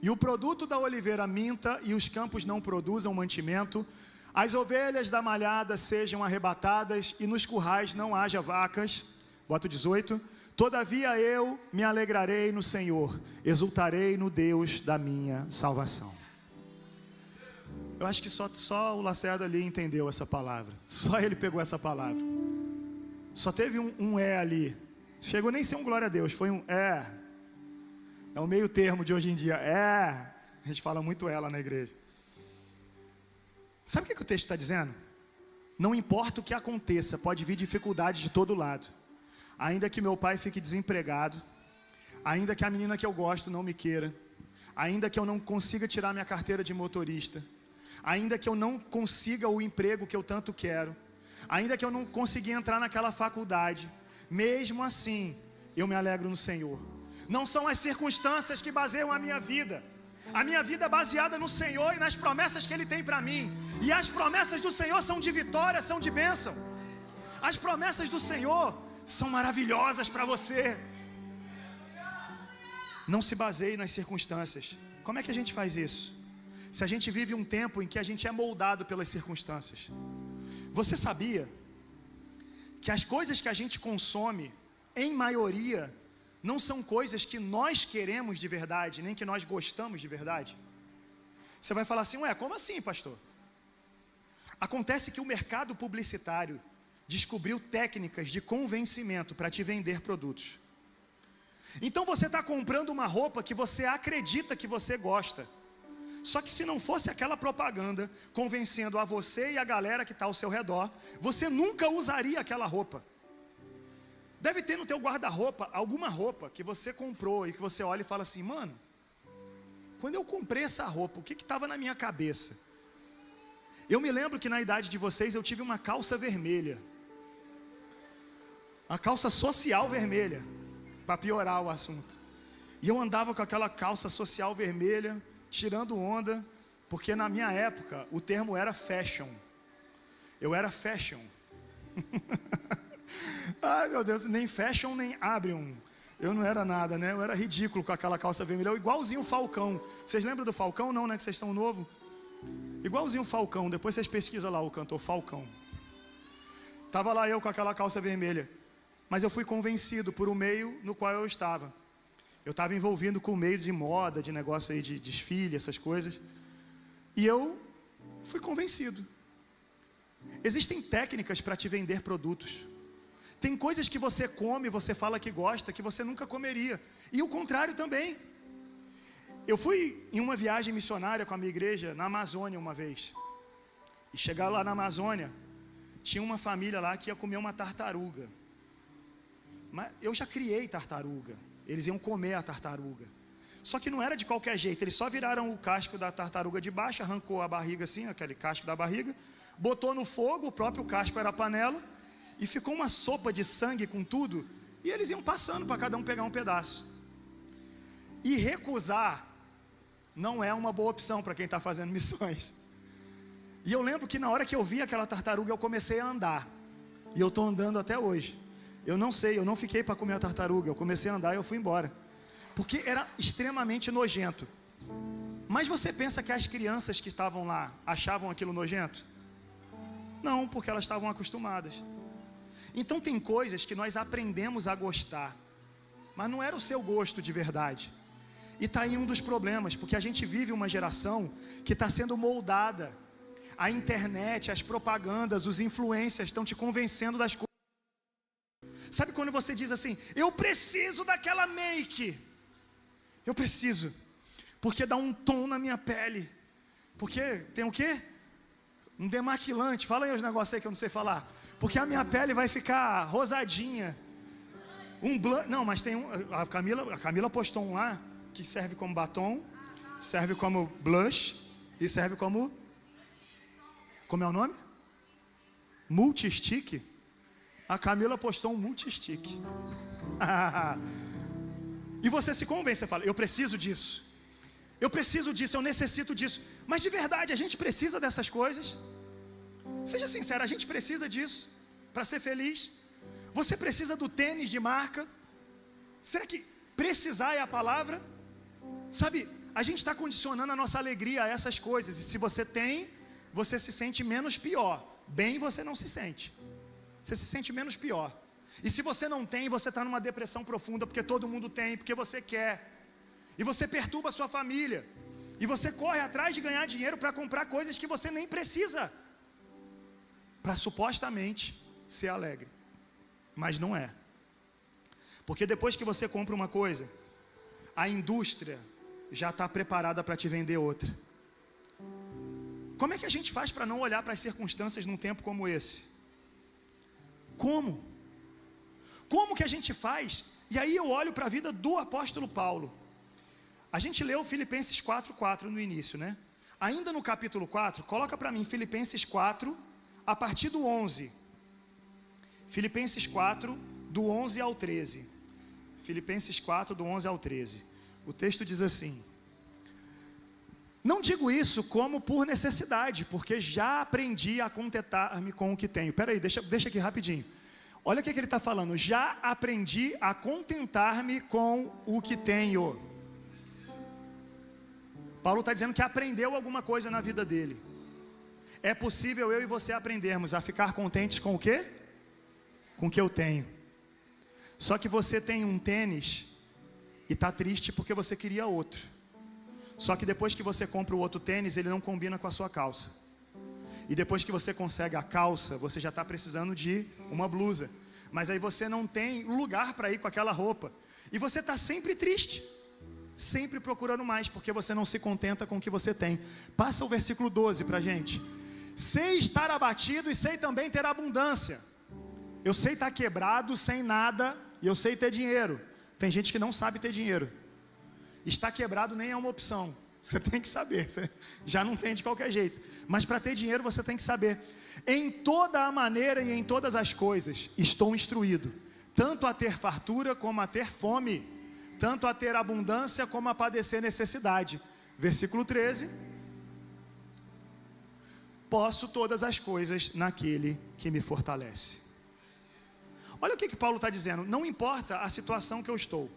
e o produto da oliveira minta, e os campos não produzam mantimento, as ovelhas da malhada sejam arrebatadas, e nos currais não haja vacas. Bota o 18. Todavia eu me alegrarei no Senhor, exultarei no Deus da minha salvação. Eu acho que só o Lacerda ali entendeu essa palavra. Só ele pegou essa palavra. Só teve um ali. Chegou nem a ser um glória a Deus, foi um é. É o meio termo de hoje em dia. É. A gente fala muito ela na igreja. Sabe o que o texto está dizendo? Não importa o que aconteça, pode vir dificuldade de todo lado. Ainda que meu pai fique desempregado, ainda que a menina que eu gosto não me queira, ainda que eu não consiga tirar minha carteira de motorista, ainda que eu não consiga o emprego que eu tanto quero, ainda que eu não consiga entrar naquela faculdade, mesmo assim, eu me alegro no Senhor. Não são as circunstâncias que baseiam a minha vida. A minha vida é baseada no Senhor e nas promessas que Ele tem para mim. E as promessas do Senhor são de vitória, são de bênção. As promessas do Senhor são maravilhosas para você. Não se baseie nas circunstâncias. Como é que a gente faz isso? Se a gente vive um tempo em que a gente é moldado pelas circunstâncias. Você sabia que as coisas que a gente consome, em maioria, não são coisas que nós queremos de verdade, nem que nós gostamos de verdade? Você vai falar assim, ué, como assim, pastor? Acontece que o mercado publicitário descobriu técnicas de convencimento para te vender produtos. Então você está comprando uma roupa que você acredita que você gosta. Só que se não fosse aquela propaganda convencendo a você e a galera que está ao seu redor, você nunca usaria aquela roupa. Deve ter no teu guarda-roupa alguma roupa que você comprou e que você olha e fala assim, mano, quando eu comprei essa roupa, o que estava na minha cabeça? Eu me lembro que na idade de vocês eu tive uma calça vermelha. Uma calça social vermelha, para piorar o assunto. E eu andava com aquela calça social vermelha, tirando onda, porque na minha época o termo era fashion. Eu era fashion. Ai meu Deus, nem fashion nem abriam. Eu não era nada, né? Eu era ridículo com aquela calça vermelha, eu igualzinho o Falcão. Vocês lembram do Falcão? Não, né? Que vocês estão novo. Igualzinho o Falcão, depois vocês pesquisam lá o cantor Falcão. Tava lá eu com aquela calça vermelha. Mas eu fui convencido por um meio no qual eu estava. Eu estava envolvido com o meio de moda, de negócio aí de desfile, essas coisas. E eu fui convencido. Existem técnicas para te vender produtos. Tem coisas que você come, você fala que gosta, que você nunca comeria. E o contrário também. Eu fui em uma viagem missionária com a minha igreja na Amazônia uma vez. E chegar lá na Amazônia, tinha uma família lá que ia comer uma tartaruga. Mas eu já criei tartaruga. Eles iam comer a tartaruga. Só que não era de qualquer jeito. Eles só viraram o casco da tartaruga de baixo, arrancou a barriga assim, aquele casco da barriga, botou no fogo, o próprio casco era a panela, e ficou uma sopa de sangue com tudo, e eles iam passando para cada um pegar um pedaço. E recusar não é uma boa opção para quem está fazendo missões. E eu lembro que na hora que eu vi aquela tartaruga, eu comecei a andar. E eu estou andando até hoje. Eu não sei, eu não fiquei para comer a tartaruga. Eu comecei a andar e eu fui embora. Porque era extremamente nojento. Mas você pensa que as crianças que estavam lá achavam aquilo nojento? Não, porque elas estavam acostumadas. Então tem coisas que nós aprendemos a gostar, mas não era o seu gosto de verdade. E está aí um dos problemas, porque a gente vive uma geração que está sendo moldada. A internet, as propagandas, os influencers estão te convencendo das coisas. Sabe quando você diz assim, eu preciso daquela make. Eu preciso, porque dá um tom na minha pele. Porque tem o quê? Um demaquilante. Fala aí os negócios aí que eu não sei falar. Porque a minha pele vai ficar rosadinha. Um blush. Não, mas tem um. A Camila postou um lá que serve como batom, serve como blush e serve como. Como é o nome? Multi-stick. A Camila postou um multi-stick. E você se convence, você fala, eu preciso disso. Eu preciso disso, eu necessito disso. Mas de verdade, a gente precisa dessas coisas? Seja sincero, a gente precisa disso para ser feliz? Você precisa do tênis de marca? Será que precisar é a palavra? Sabe, a gente está condicionando a nossa alegria a essas coisas. E se você tem, você se sente menos pior. Bem, você não se sente. Você se sente menos pior. E se você não tem, você está numa depressão profunda, porque todo mundo tem, porque você quer. E você perturba a sua família. E você corre atrás de ganhar dinheiro para comprar coisas que você nem precisa. Para supostamente ser alegre. Mas não é. Porque depois que você compra uma coisa, a indústria já está preparada para te vender outra. Como é que a gente faz para não olhar para as circunstâncias num tempo como esse? Como? Como que a gente faz? E aí eu olho para a vida do apóstolo Paulo. A gente leu Filipenses 4:4 no início, né? Ainda no capítulo 4, coloca para mim Filipenses 4, a partir do 11. Filipenses 4, do 11 ao 13. Filipenses 4, do 11 ao 13. O texto diz assim: não digo isso como por necessidade, porque já aprendi a contentar-me com o que tenho. Peraí, deixa aqui rapidinho. Olha o que ele está falando. Já aprendi a contentar-me com o que tenho. Paulo está dizendo que aprendeu alguma coisa na vida dele. É possível eu e você aprendermos a ficar contentes com o quê? Com o que eu tenho. Só que você tem um tênis e está triste porque você queria outro. Só que depois que você compra o outro tênis, ele não combina com a sua calça. E depois que você consegue a calça, você já está precisando de uma blusa. Mas aí você não tem lugar para ir com aquela roupa. E você está sempre triste, sempre procurando mais, porque você não se contenta com o que você tem. Passa o versículo 12 para a gente. Sei estar abatido e sei também ter abundância. Eu sei estar quebrado, sem nada, e eu sei ter dinheiro. Tem gente que não sabe ter dinheiro. Estar quebrado nem é uma opção. Você tem que saber, você já não tem de qualquer jeito. Mas para ter dinheiro você tem que saber. Em toda a maneira e em todas as coisas estou instruído, tanto a ter fartura como a ter fome, tanto a ter abundância como a padecer necessidade. Versículo 13. Posso todas as coisas naquele que me fortalece. Olha o que Paulo está dizendo. Não importa a situação que eu estou.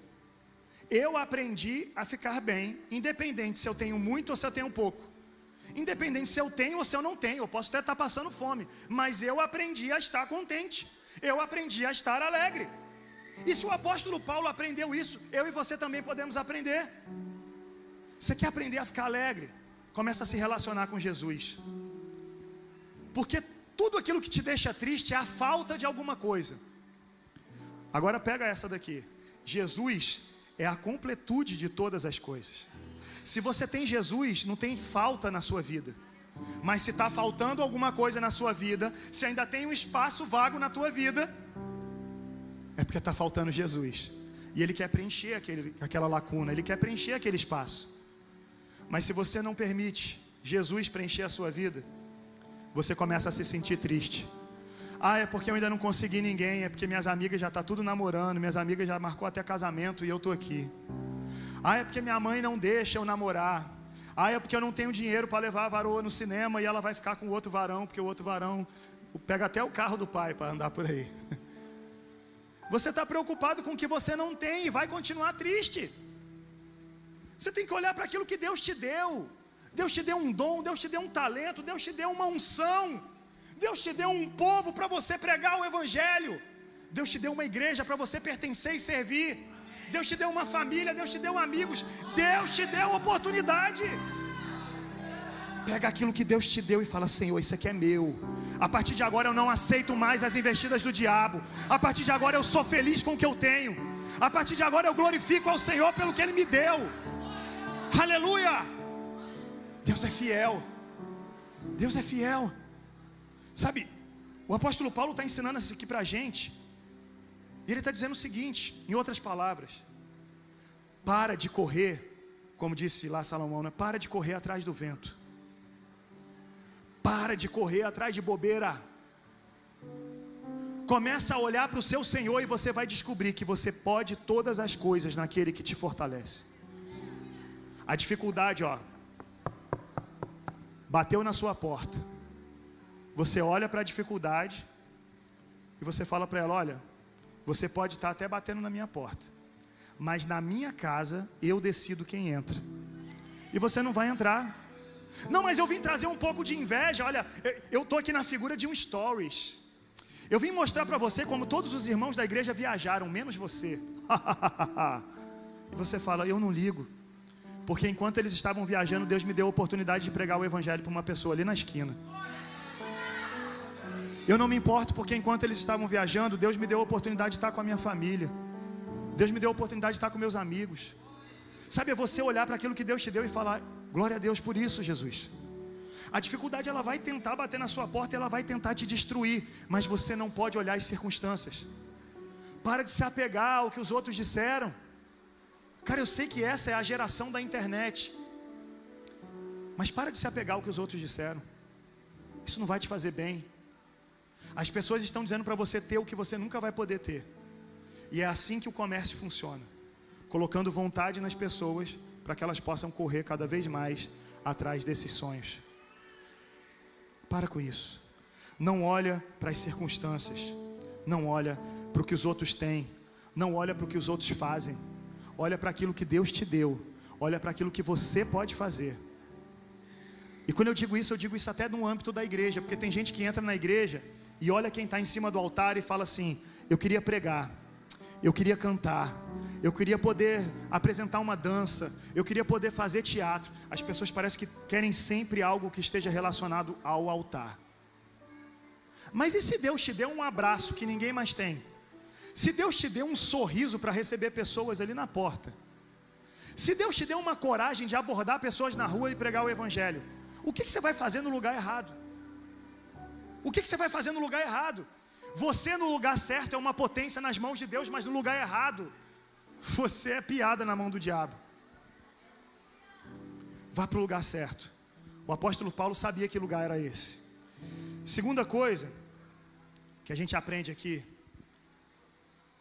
Eu aprendi a ficar bem, independente se eu tenho muito ou se eu tenho pouco. Independente se eu tenho ou se eu não tenho. Eu posso até estar passando fome, mas eu aprendi a estar contente. Eu aprendi a estar alegre. E se o apóstolo Paulo aprendeu isso, eu e você também podemos aprender. Você quer aprender a ficar alegre? Começa a se relacionar com Jesus. Porque tudo aquilo que te deixa triste é a falta de alguma coisa. Agora pega essa daqui. Jesus é a completude de todas as coisas. Se você tem Jesus, não tem falta na sua vida. Mas se está faltando alguma coisa na sua vida, se ainda tem um espaço vago na tua vida, é porque está faltando Jesus. E Ele quer preencher aquela lacuna, Ele quer preencher aquele espaço. Mas se você não permite Jesus preencher a sua vida, você começa a se sentir triste. Ah, é porque eu ainda não consegui ninguém, é porque minhas amigas já estão tudo namorando, minhas amigas já marcou até casamento e eu estou aqui. Ah, é porque minha mãe não deixa eu namorar. Ah, é porque eu não tenho dinheiro para levar a varoa no cinema e ela vai ficar com o outro varão, porque o outro varão pega até o carro do pai para andar por aí. Você está preocupado com o que você não tem e vai continuar triste. Você tem que olhar para aquilo que Deus te deu. Deus te deu um dom, Deus te deu um talento, Deus te deu uma unção. Deus te deu um povo para você pregar o evangelho. Deus te deu uma igreja para você pertencer e servir. Deus te deu uma família, Deus te deu amigos. Deus te deu oportunidade. Pega aquilo que Deus te deu e fala: Senhor, isso aqui é meu. A partir de agora eu não aceito mais as investidas do diabo. A partir de agora eu sou feliz com o que eu tenho. A partir de agora eu glorifico ao Senhor pelo que Ele me deu. Aleluia! Deus é fiel. Deus é fiel. Sabe, o apóstolo Paulo está ensinando isso aqui para a gente. E ele está dizendo o seguinte, em outras palavras: para de correr, como disse lá Salomão, né? Para de correr atrás do vento. Para de correr atrás de bobeira. Começa a olhar para o seu Senhor e você vai descobrir que você pode todas as coisas naquele que te fortalece. A dificuldade, bateu na sua porta. Você olha para a dificuldade e você fala para ela: olha, você pode estar até batendo na minha porta, mas na minha casa eu decido quem entra. E você não vai entrar. Não, mas eu vim trazer um pouco de inveja. Olha, eu estou aqui na figura de um stories. Eu vim mostrar para você como todos os irmãos da igreja viajaram, menos você. E você fala: eu não ligo, porque enquanto eles estavam viajando, Deus me deu a oportunidade de pregar o evangelho para uma pessoa ali na esquina. Eu não me importo, porque enquanto eles estavam viajando, Deus me deu a oportunidade de estar com a minha família. Deus me deu a oportunidade de estar com meus amigos. Sabe, é você olhar para aquilo que Deus te deu e falar: glória a Deus por isso, Jesus. A dificuldade, ela vai tentar bater na sua porta, ela vai tentar te destruir, mas você não pode olhar as circunstâncias. Para de se apegar ao que os outros disseram. Cara, eu sei que essa é a geração da internet, mas para de se apegar ao que os outros disseram. Isso não vai te fazer bem. As pessoas estão dizendo para você ter o que você nunca vai poder ter. E é assim que o comércio funciona, colocando vontade nas pessoas para que elas possam correr cada vez mais atrás desses sonhos. Para com isso. Não olha para as circunstâncias. Não olha para o que os outros têm. Não olha para o que os outros fazem. Olha para aquilo que Deus te deu. Olha para aquilo que você pode fazer. E quando eu digo isso até no âmbito da igreja, porque tem gente que entra na igreja e olha quem está em cima do altar e fala assim: eu queria pregar, eu queria cantar, eu queria poder apresentar uma dança, eu queria poder fazer teatro. As pessoas parecem que querem sempre algo que esteja relacionado ao altar. Mas e se Deus te deu um abraço que ninguém mais tem? Se Deus te deu um sorriso para receber pessoas ali na porta? Se Deus te deu uma coragem de abordar pessoas na rua e pregar o evangelho, o que você vai fazer no lugar errado? O que você vai fazer no lugar errado? Você no lugar certo é uma potência nas mãos de Deus, mas no lugar errado, você é piada na mão do diabo. Vá para o lugar certo. O apóstolo Paulo sabia que lugar era esse. Segunda coisa que a gente aprende aqui: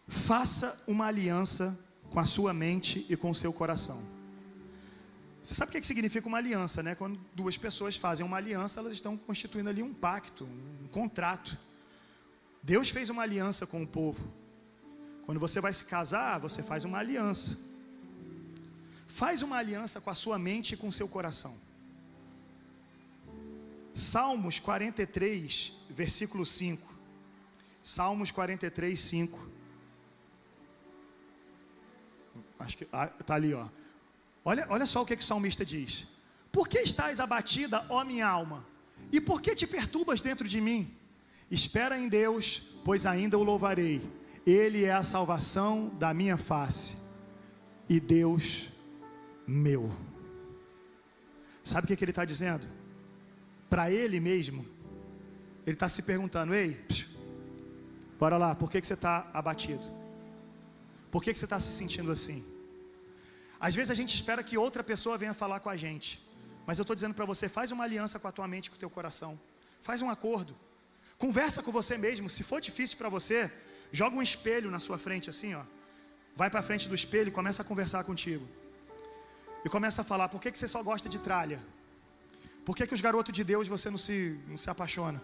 faça uma aliança com a sua mente e com o seu coração. Você sabe o que significa uma aliança, né? Quando duas pessoas fazem uma aliança, elas estão constituindo ali um pacto, um contrato. Deus fez uma aliança com o povo. Quando você vai se casar, você faz uma aliança. Faz uma aliança com a sua mente e com o seu coração. Salmos 43, versículo 5. Salmos 43, 5. Acho que está ali, ó. Olha só o que o salmista diz: por que estás abatida, ó minha alma? E por que te perturbas dentro de mim? Espera em Deus, pois ainda o louvarei. Ele é a salvação da minha face e Deus meu. Sabe o que ele está dizendo? Para ele mesmo. Ele está se perguntando: ei, bora lá, por que você está abatido? Por que você está se sentindo assim? Às vezes a gente espera que outra pessoa venha falar com a gente, mas eu estou dizendo para você: faz uma aliança com a tua mente e com o teu coração. Faz um acordo. Conversa com você mesmo. Se for difícil para você, joga um espelho na sua frente assim, ó. Vai para frente do espelho e começa a conversar contigo. E começa a falar: por que você só gosta de tralha? Por que os garotos de Deus você não se apaixona?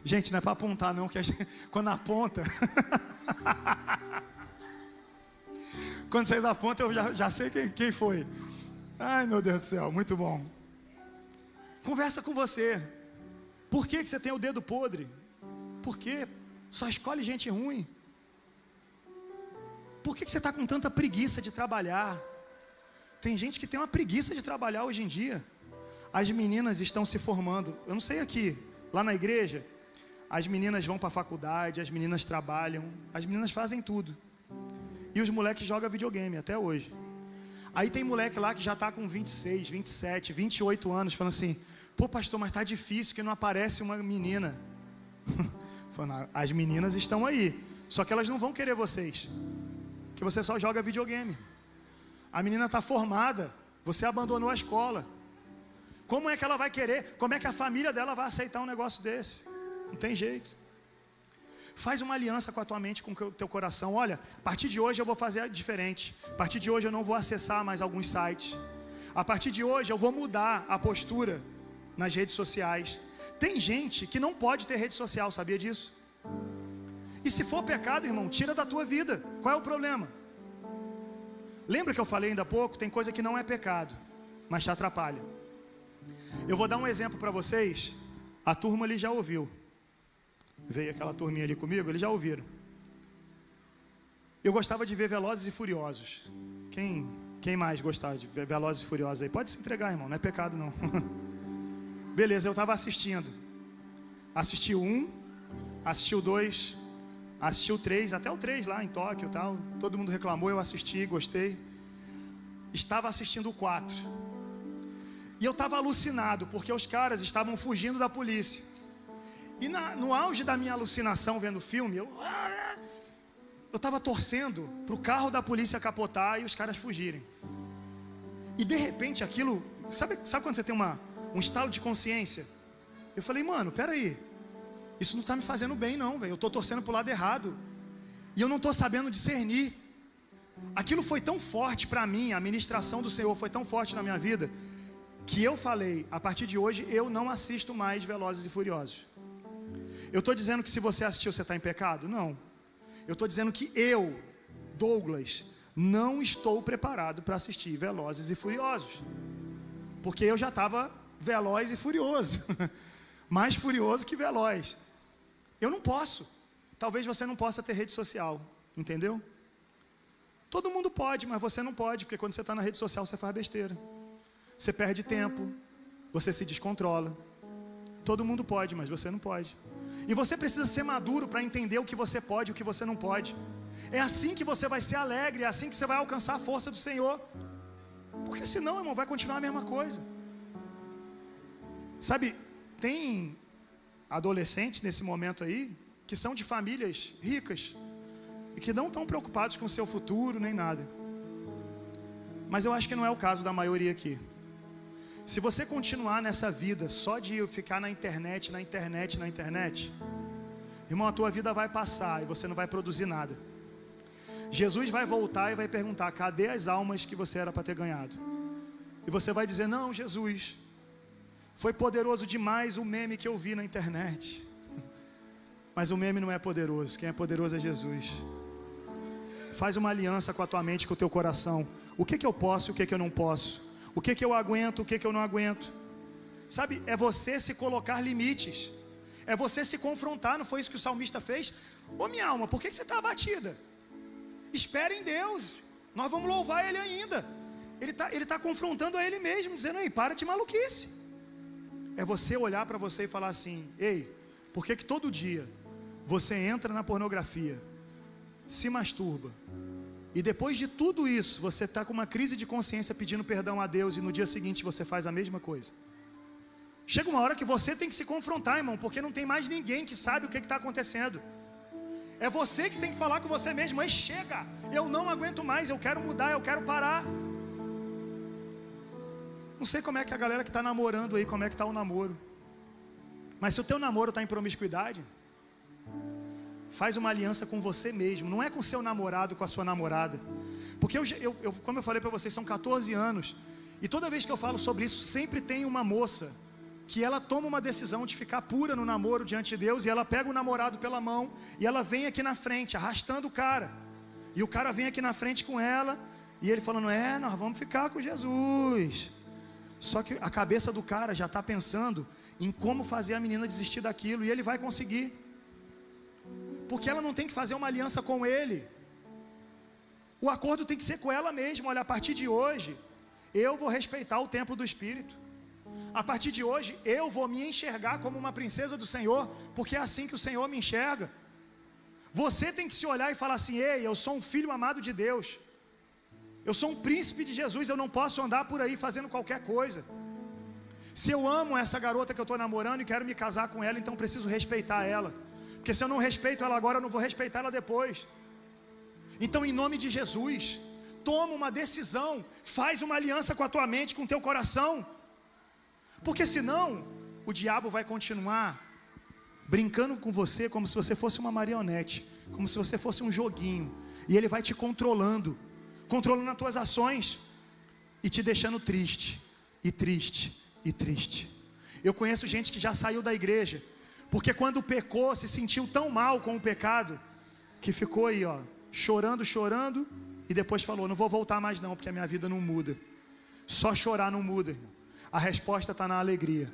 Gente, não é para apontar não, que quando aponta quando vocês apontam, eu já sei quem foi. Ai, meu Deus do céu, muito bom. Conversa com você. Por que você tem o dedo podre? Por quê? Só escolhe gente ruim. Por que você está com tanta preguiça de trabalhar? Tem gente que tem uma preguiça de trabalhar hoje em dia. As meninas estão se formando. Eu não sei aqui, lá na igreja, as meninas vão para a faculdade, as meninas trabalham, as meninas fazem tudo. E os moleques jogam videogame até hoje. Aí tem moleque lá que já está com 26, 27, 28 anos, falando assim: pô pastor, mas está difícil que não aparece uma menina. Falando: as meninas estão aí, só que elas não vão querer vocês, que você só joga videogame. A menina está formada, você abandonou a escola. Como é que ela vai querer? Como é que a família dela vai aceitar um negócio desse? Não tem jeito. Faz uma aliança com a tua mente, com o teu coração. Olha, a partir de hoje eu vou fazer diferente. A partir de hoje eu não vou acessar mais alguns sites. A partir de hoje eu vou mudar a postura nas redes sociais. Tem gente que não pode ter rede social, sabia disso? E se for pecado, irmão, tira da tua vida. Qual é o problema? Lembra que eu falei ainda há pouco? Tem coisa que não é pecado, mas te atrapalha. Eu vou dar um exemplo para vocês. A turma ali já ouviu. Veio aquela turminha ali comigo, eles já ouviram. Eu gostava de ver Velozes e Furiosos. Quem mais gostava de ver Velozes e Furiosos aí? Pode se entregar, irmão, não é pecado não. Beleza, eu estava assistindo. Assisti o 1, assisti o 2, assisti o 3, até o 3 lá em Tóquio e tal. Todo mundo reclamou, eu assisti, gostei. Estava assistindo o 4. E eu estava alucinado, porque os caras estavam fugindo da polícia. E no auge da minha alucinação vendo o filme, eu estava torcendo para o carro da polícia capotar e os caras fugirem. E de repente aquilo, sabe quando você tem um estalo de consciência? Eu falei, mano, peraí, isso não está me fazendo bem não, velho. Eu estou torcendo para o lado errado. E eu não estou sabendo discernir. Aquilo foi tão forte para mim, a ministração do Senhor foi tão forte na minha vida, que eu falei, a partir de hoje eu não assisto mais Velozes e Furiosos. Eu estou dizendo que se você assistiu, você está em pecado? Não. Eu estou dizendo que eu, Douglas, não estou preparado para assistir Velozes e Furiosos. Porque eu já estava veloz e furioso. Mais furioso que veloz. Eu não posso. Talvez você não possa ter rede social, entendeu? Todo mundo pode, mas você não pode, porque quando você está na rede social você faz besteira. Você perde tempo, você se descontrola. Todo mundo pode, mas você não pode. E você precisa ser maduro para entender o que você pode e o que você não pode. É assim que você vai ser alegre, é assim que você vai alcançar a força do Senhor. Porque senão, irmão, vai continuar a mesma coisa. Sabe, tem adolescentes nesse momento aí, que são de famílias ricas, e que não estão preocupados com o seu futuro, nem nada. Mas eu acho que não é o caso da maioria aqui. Se você continuar nessa vida só de ficar na internet, irmão, a tua vida vai passar e você não vai produzir nada. Jesus vai voltar e vai perguntar, cadê as almas que você era para ter ganhado? E você vai dizer, não, Jesus, foi poderoso demais o meme que eu vi na internet. Mas o meme não é poderoso, quem é poderoso é Jesus. Faz uma aliança com a tua mente, com o teu coração. O que eu posso e o que eu não posso? O que eu aguento, o que eu não aguento? Sabe, é você se colocar limites. É você se confrontar, não foi isso que o salmista fez? Ô minha alma, por que você está abatida? Espere em Deus, nós vamos louvar Ele ainda. Ele tá confrontando a Ele mesmo, dizendo, ei, para de maluquice. É você olhar para você e falar assim, ei, por que todo dia você entra na pornografia, se masturba, e depois de tudo isso, você está com uma crise de consciência pedindo perdão a Deus, e no dia seguinte você faz a mesma coisa? Chega uma hora que você tem que se confrontar, irmão, porque não tem mais ninguém que sabe o que está acontecendo. É você que tem que falar com você mesmo, mas chega, eu não aguento mais, eu quero mudar, eu quero parar. Não sei como é que a galera que está namorando aí, como é que está o namoro. Mas se o teu namoro está em promiscuidade, faz uma aliança com você mesmo, não é com seu namorado, com a sua namorada. Porque como eu falei para vocês, são 14 anos, e toda vez que eu falo sobre isso, sempre tem uma moça que ela toma uma decisão de ficar pura no namoro diante de Deus, e ela pega o namorado pela mão, e ela vem aqui na frente, arrastando o cara, e o cara vem aqui na frente com ela, e ele falando, nós vamos ficar com Jesus. Só que a cabeça do cara já está pensando em como fazer a menina desistir daquilo, e ele vai conseguir, porque ela não tem que fazer uma aliança com ele. O acordo tem que ser com ela mesma. Olha, a partir de hoje eu vou respeitar o templo do Espírito. A partir de hoje eu vou me enxergar como uma princesa do Senhor, porque é assim que o Senhor me enxerga. Você tem que se olhar e falar assim, ei, eu sou um filho amado de Deus, eu sou um príncipe de Jesus, eu não posso andar por aí fazendo qualquer coisa. Se eu amo essa garota que eu estou namorando e quero me casar com ela, então preciso respeitar ela, porque se eu não respeito ela agora, eu não vou respeitar ela depois. Então, em nome de Jesus, toma uma decisão, faz uma aliança com a tua mente, com o teu coração, porque senão o diabo vai continuar brincando com você como se você fosse uma marionete, como se você fosse um joguinho, e ele vai te controlando as tuas ações e te deixando triste, e triste, e triste. Eu conheço gente que já saiu da igreja, porque quando pecou, se sentiu tão mal com o pecado, que ficou aí, chorando, e depois falou, não vou voltar mais não, porque a minha vida não muda. Só chorar não muda, irmão. A resposta está na alegria.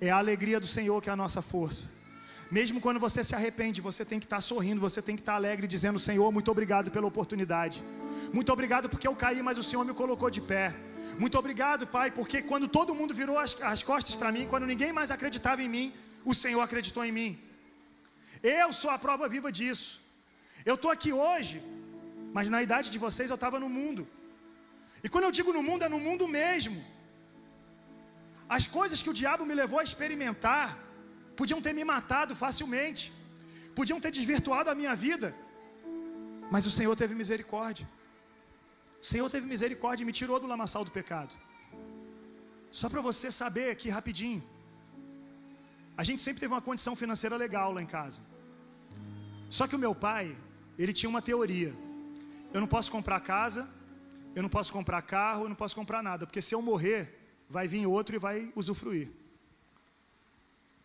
É a alegria do Senhor que é a nossa força. Mesmo quando você se arrepende, você tem que estar sorrindo, você tem que estar alegre, dizendo, Senhor, muito obrigado pela oportunidade. Muito obrigado porque eu caí, mas o Senhor me colocou de pé. Muito obrigado, Pai, porque quando todo mundo virou as costas para mim, quando ninguém mais acreditava em mim, o Senhor acreditou em mim. Eu sou a prova viva disso. Eu estou aqui hoje, mas na idade de vocês eu estava no mundo. E quando eu digo no mundo, é no mundo mesmo. As coisas que o diabo me levou a experimentar podiam ter me matado facilmente, podiam ter desvirtuado a minha vida, mas o Senhor teve misericórdia. O Senhor teve misericórdia e me tirou do lamaçal do pecado. Só para você saber aqui rapidinho, a gente sempre teve uma condição financeira legal lá em casa. Só que o meu pai, ele tinha uma teoria: eu não posso comprar casa, eu não posso comprar carro, eu não posso comprar nada, porque se eu morrer, vai vir outro e vai usufruir.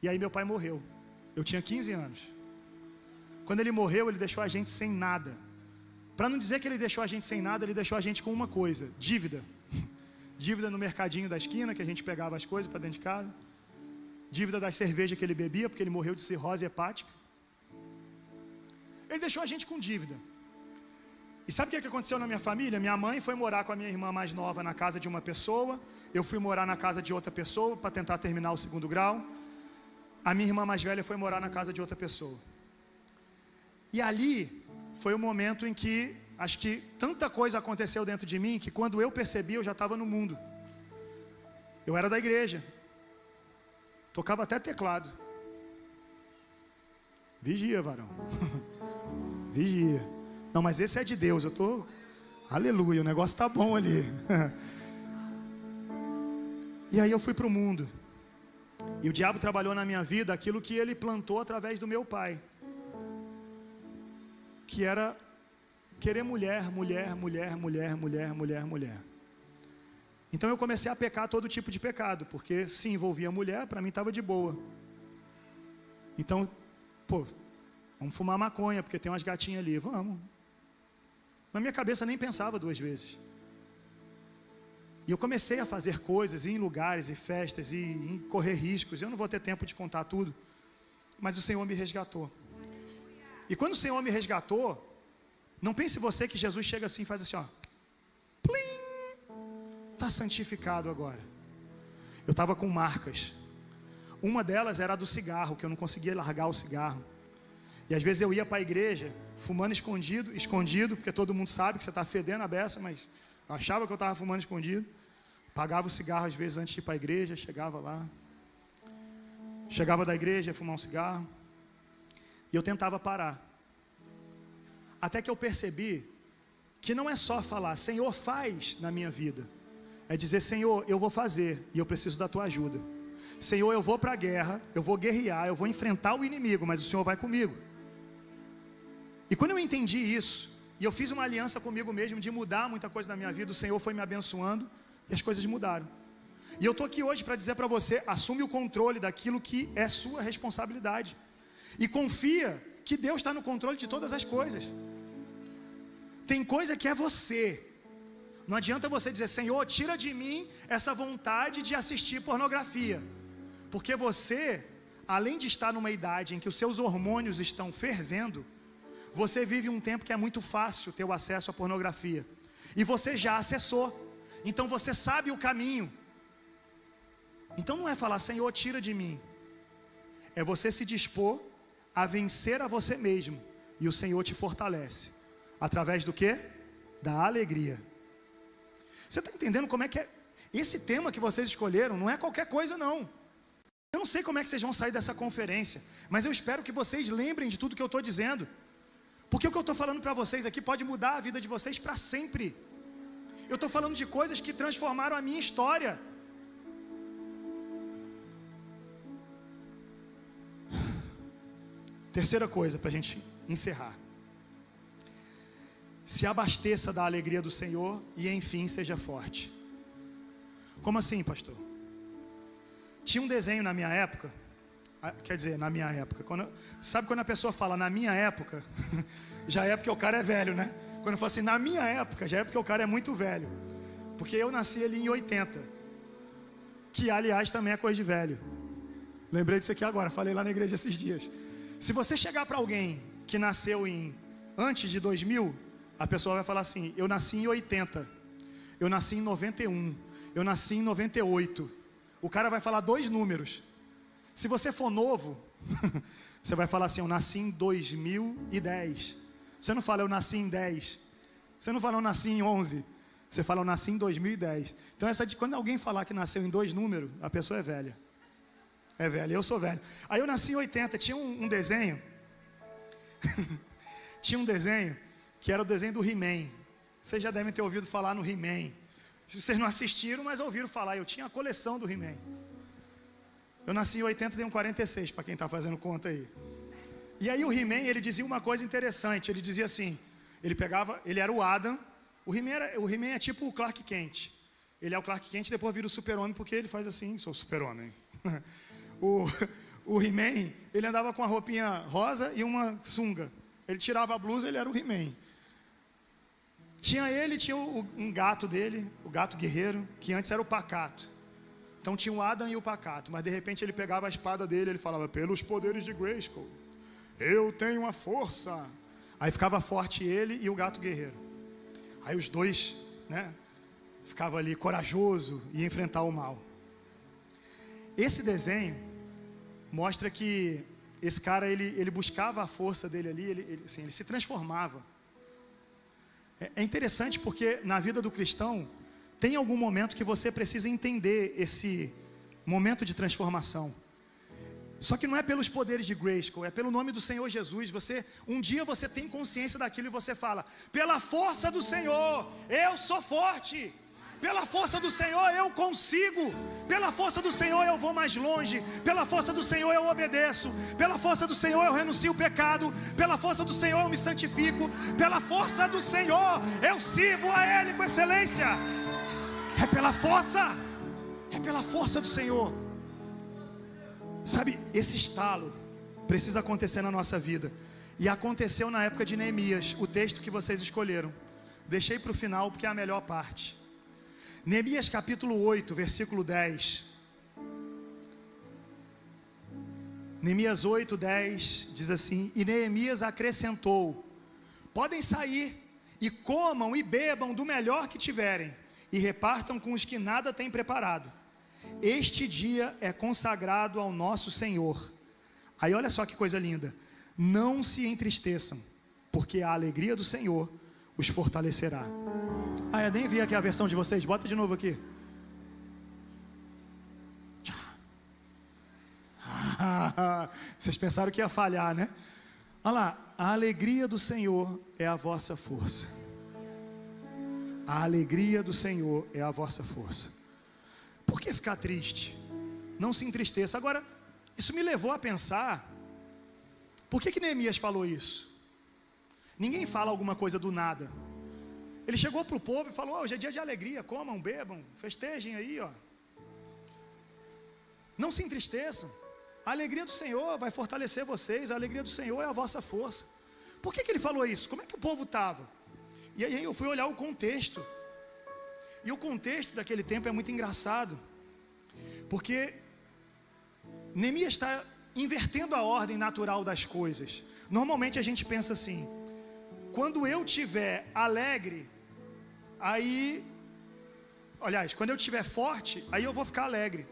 E aí meu pai morreu. Eu tinha 15 anos. Quando ele morreu, ele deixou a gente sem nada. Para não dizer que ele deixou a gente sem nada, ele deixou a gente com uma coisa: dívida. Dívida no mercadinho da esquina, que a gente pegava as coisas para dentro de casa. Dívida da cerveja que ele bebia, porque ele morreu de cirrose hepática. Ele deixou a gente com dívida. E sabe o que aconteceu na minha família? Minha mãe foi morar com a minha irmã mais nova na casa de uma pessoa. Eu fui morar na casa de outra pessoa para tentar terminar o 2º grau. A minha irmã mais velha foi morar na casa de outra pessoa. E ali foi o momento em que, acho que tanta coisa aconteceu dentro de mim, que quando eu percebi, eu já estava no mundo. Eu era da igreja. Tocava até teclado. Vigia, varão. Vigia. Não, mas esse é de Deus, eu tô... Aleluia, o negócio tá bom ali. E aí eu fui para o mundo. E o diabo trabalhou na minha vida aquilo que ele plantou através do meu pai, que era querer mulher. Então eu comecei a pecar todo tipo de pecado, porque se envolvia mulher, para mim estava de boa. Então, vamos fumar maconha, porque tem umas gatinhas ali, vamos. Na minha cabeça nem pensava 2 vezes. E eu comecei a fazer coisas, ir em lugares e festas, e correr riscos. Eu não vou ter tempo de contar tudo, mas o Senhor me resgatou. E quando o Senhor me resgatou, não pense você que Jesus chega assim e faz assim, ó, plim, está santificado agora. Eu estava com marcas. Uma delas era a do cigarro, que eu não conseguia largar o cigarro. E às vezes eu ia para a igreja, fumando escondido, porque todo mundo sabe que você está fedendo a beça, mas eu achava que eu estava fumando escondido. Pagava o cigarro às vezes antes de ir para a igreja, chegava lá. Chegava da igreja, ia fumar um cigarro. E eu tentava parar. Até que eu percebi que não é só falar, Senhor, faz na minha vida. É dizer, Senhor, eu vou fazer e eu preciso da tua ajuda. Senhor, eu vou para a guerra, eu vou guerrear, eu vou enfrentar o inimigo, mas o Senhor vai comigo. E quando eu entendi isso, e eu fiz uma aliança comigo mesmo de mudar muita coisa na minha vida, o Senhor foi me abençoando e as coisas mudaram. E eu estou aqui hoje para dizer para você, assume o controle daquilo que é sua responsabilidade. E confia que Deus está no controle de todas as coisas. Tem coisa que é você. Não adianta você dizer, Senhor, tira de mim essa vontade de assistir pornografia. Porque você, além de estar numa idade em que os seus hormônios estão fervendo, você vive um tempo que é muito fácil ter o acesso à pornografia. E você já acessou. Então você sabe o caminho. Então não é falar, Senhor, tira de mim. É você se dispor a vencer a você mesmo. E o Senhor te fortalece. Através do quê? Da alegria. Você está entendendo como é que é? Esse tema que vocês escolheram não é qualquer coisa não. Eu não sei como é que vocês vão sair dessa conferência, mas eu espero que vocês lembrem de tudo que eu estou dizendo. Porque o que eu estou falando para vocês aqui pode mudar a vida de vocês para sempre. Eu estou falando de coisas que transformaram a minha história. Terceira coisa para a gente encerrar. Se abasteça da alegria do Senhor e enfim seja forte. Como assim, pastor? Tinha um desenho na minha época, quer dizer, na minha época, sabe quando a pessoa fala na minha época, já é porque o cara é velho, né? Quando eu falo assim, na minha época, já é porque o cara é muito velho. Porque eu nasci ali em 80, que aliás também é coisa de velho. Lembrei disso aqui agora, falei lá na igreja esses dias. Se você chegar para alguém que nasceu antes de 2000, a pessoa vai falar assim, eu nasci em 80, eu nasci em 91, eu nasci em 98. O cara vai falar 2 números. Se você for novo, você vai falar assim, eu nasci em 2010. Você não fala, eu nasci em 10. Você não fala, eu nasci em 11. Você fala, eu nasci em 2010. Então, quando alguém falar que nasceu em 2 números, a pessoa é velha. É velha, eu sou velho. Aí eu nasci em 80, tinha um desenho. Tinha um desenho que era o desenho do He-Man. Vocês já devem ter ouvido falar no He-Man. Vocês não assistiram, mas ouviram falar. Eu tinha a coleção do He-Man. Eu nasci em 80, tenho 46, para quem está fazendo conta aí. E aí o He-Man, ele dizia uma coisa interessante. Ele dizia assim, ele era o Adam. O He-Man é tipo o Clark Kent. Ele é o Clark Kent e depois vira o super-homem, porque ele faz assim, sou o super-homem. O He-Man, ele andava com a roupinha rosa e uma sunga. Ele tirava a blusa, ele era o He-Man. Tinha um gato dele, o gato guerreiro, que antes era o Pacato. Então tinha o Adam e o Pacato, mas de repente ele pegava a espada dele, ele falava, pelos poderes de Grayskull, eu tenho a força. Aí ficava forte ele e o gato guerreiro. Aí os dois, né, ficavam ali corajoso e enfrentar o mal. Esse desenho mostra que esse cara, ele buscava a força dele ali, ele se transformava. É interessante porque na vida do cristão, tem algum momento que você precisa entender esse momento de transformação. Só que não é pelos poderes de Grayskull, é pelo nome do Senhor Jesus. Um dia você tem consciência daquilo e você fala, pela força do Senhor, eu sou forte. Pela força do Senhor eu consigo. Pela força do Senhor eu vou mais longe. Pela força do Senhor eu obedeço. Pela força do Senhor eu renuncio o pecado. Pela força do Senhor eu me santifico. Pela força do Senhor eu sirvo a Ele com excelência. É pela força do Senhor. Sabe, esse estalo precisa acontecer na nossa vida. E aconteceu na época de Neemias, o texto que vocês escolheram. Deixei para o final porque é a melhor parte. Neemias capítulo 8, versículo 10. Neemias 8, 10 diz assim: e Neemias acrescentou: podem sair e comam e bebam do melhor que tiverem, e repartam com os que nada têm preparado. Este dia é consagrado ao nosso Senhor. Aí olha só que coisa linda. Não se entristeçam, porque a alegria do Senhor os fortalecerá. Eu nem vi aqui a versão de vocês. Bota de novo aqui. Vocês pensaram que ia falhar, né? Olha lá. A alegria do Senhor é a vossa força. A alegria do Senhor é a vossa força. Por que ficar triste? Não se entristeça. Agora, isso me levou a pensar, por que Neemias falou isso? Ninguém fala alguma coisa do nada. Ele chegou para o povo e falou: hoje é dia de alegria, comam, bebam, festejem aí, ó. Não se entristeçam. A alegria do Senhor vai fortalecer vocês. A alegria do Senhor é a vossa força. Por que ele falou isso? Como é que o povo estava? E aí eu fui olhar o contexto. E o contexto daquele tempo é muito engraçado, porque Neemias está invertendo a ordem natural das coisas. Normalmente a gente pensa assim: quando eu estiver alegre, quando eu estiver forte, aí eu vou ficar alegre.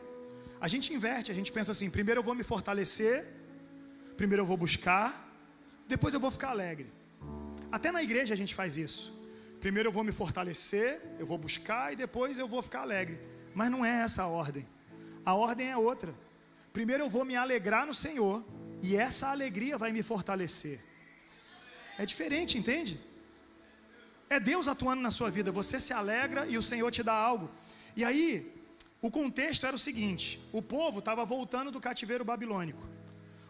A gente inverte, a gente pensa assim: primeiro eu vou me fortalecer, primeiro eu vou buscar, depois eu vou ficar alegre. Até na igreja a gente faz isso. Primeiro eu vou me fortalecer, eu vou buscar e depois eu vou ficar alegre. Mas não é essa a ordem. A ordem é outra. Primeiro eu vou me alegrar no Senhor e essa alegria vai me fortalecer. É diferente, entende? É Deus atuando na sua vida. Você se alegra e o Senhor te dá algo. E aí, o contexto era o seguinte: o povo estava voltando do cativeiro babilônico.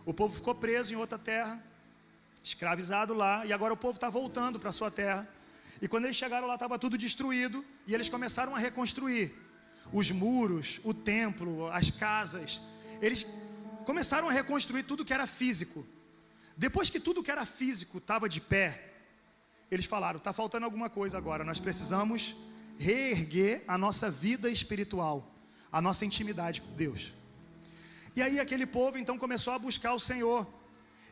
O povo ficou preso em outra terra, escravizado lá, e agora o povo está voltando para a sua terra. E quando eles chegaram lá, estava tudo destruído, e eles começaram a reconstruir os muros, o templo, as casas. Eles começaram a reconstruir tudo que era físico. Depois que tudo que era físico estava de pé, eles falaram: está faltando alguma coisa agora, nós precisamos reerguer a nossa vida espiritual, a nossa intimidade com Deus. E aí aquele povo então começou a buscar o Senhor.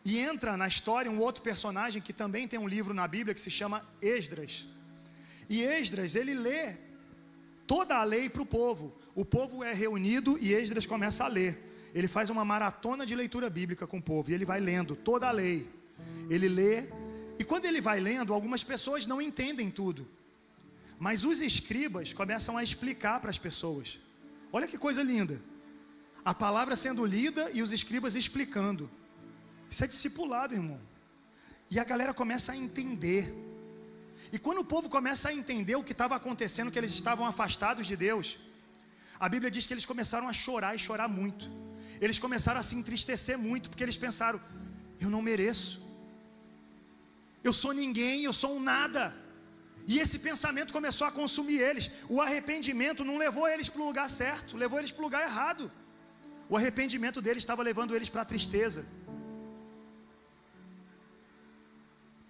E entra na história um outro personagem que também tem um livro na Bíblia que se chama Esdras. E Esdras, ele lê toda a lei para o povo. O povo é reunido e Esdras começa a ler. Ele faz uma maratona de leitura bíblica com o povo e ele vai lendo toda a lei. Ele lê, e quando ele vai lendo, algumas pessoas não entendem tudo. Mas os escribas começam a explicar para as pessoas. Olha que coisa linda. A palavra sendo lida e os escribas explicando. Isso é discipulado, irmão. E a galera começa a entender. E quando o povo começa a entender o que estava acontecendo, que eles estavam afastados de Deus, a Bíblia diz que eles começaram a chorar e chorar muito. Eles começaram a se entristecer muito, porque eles pensaram: eu não mereço, eu sou ninguém, eu sou um nada. E esse pensamento começou a consumir eles. O arrependimento não levou eles para o lugar certo, levou eles para o lugar errado. O arrependimento deles estava levando eles para a tristeza.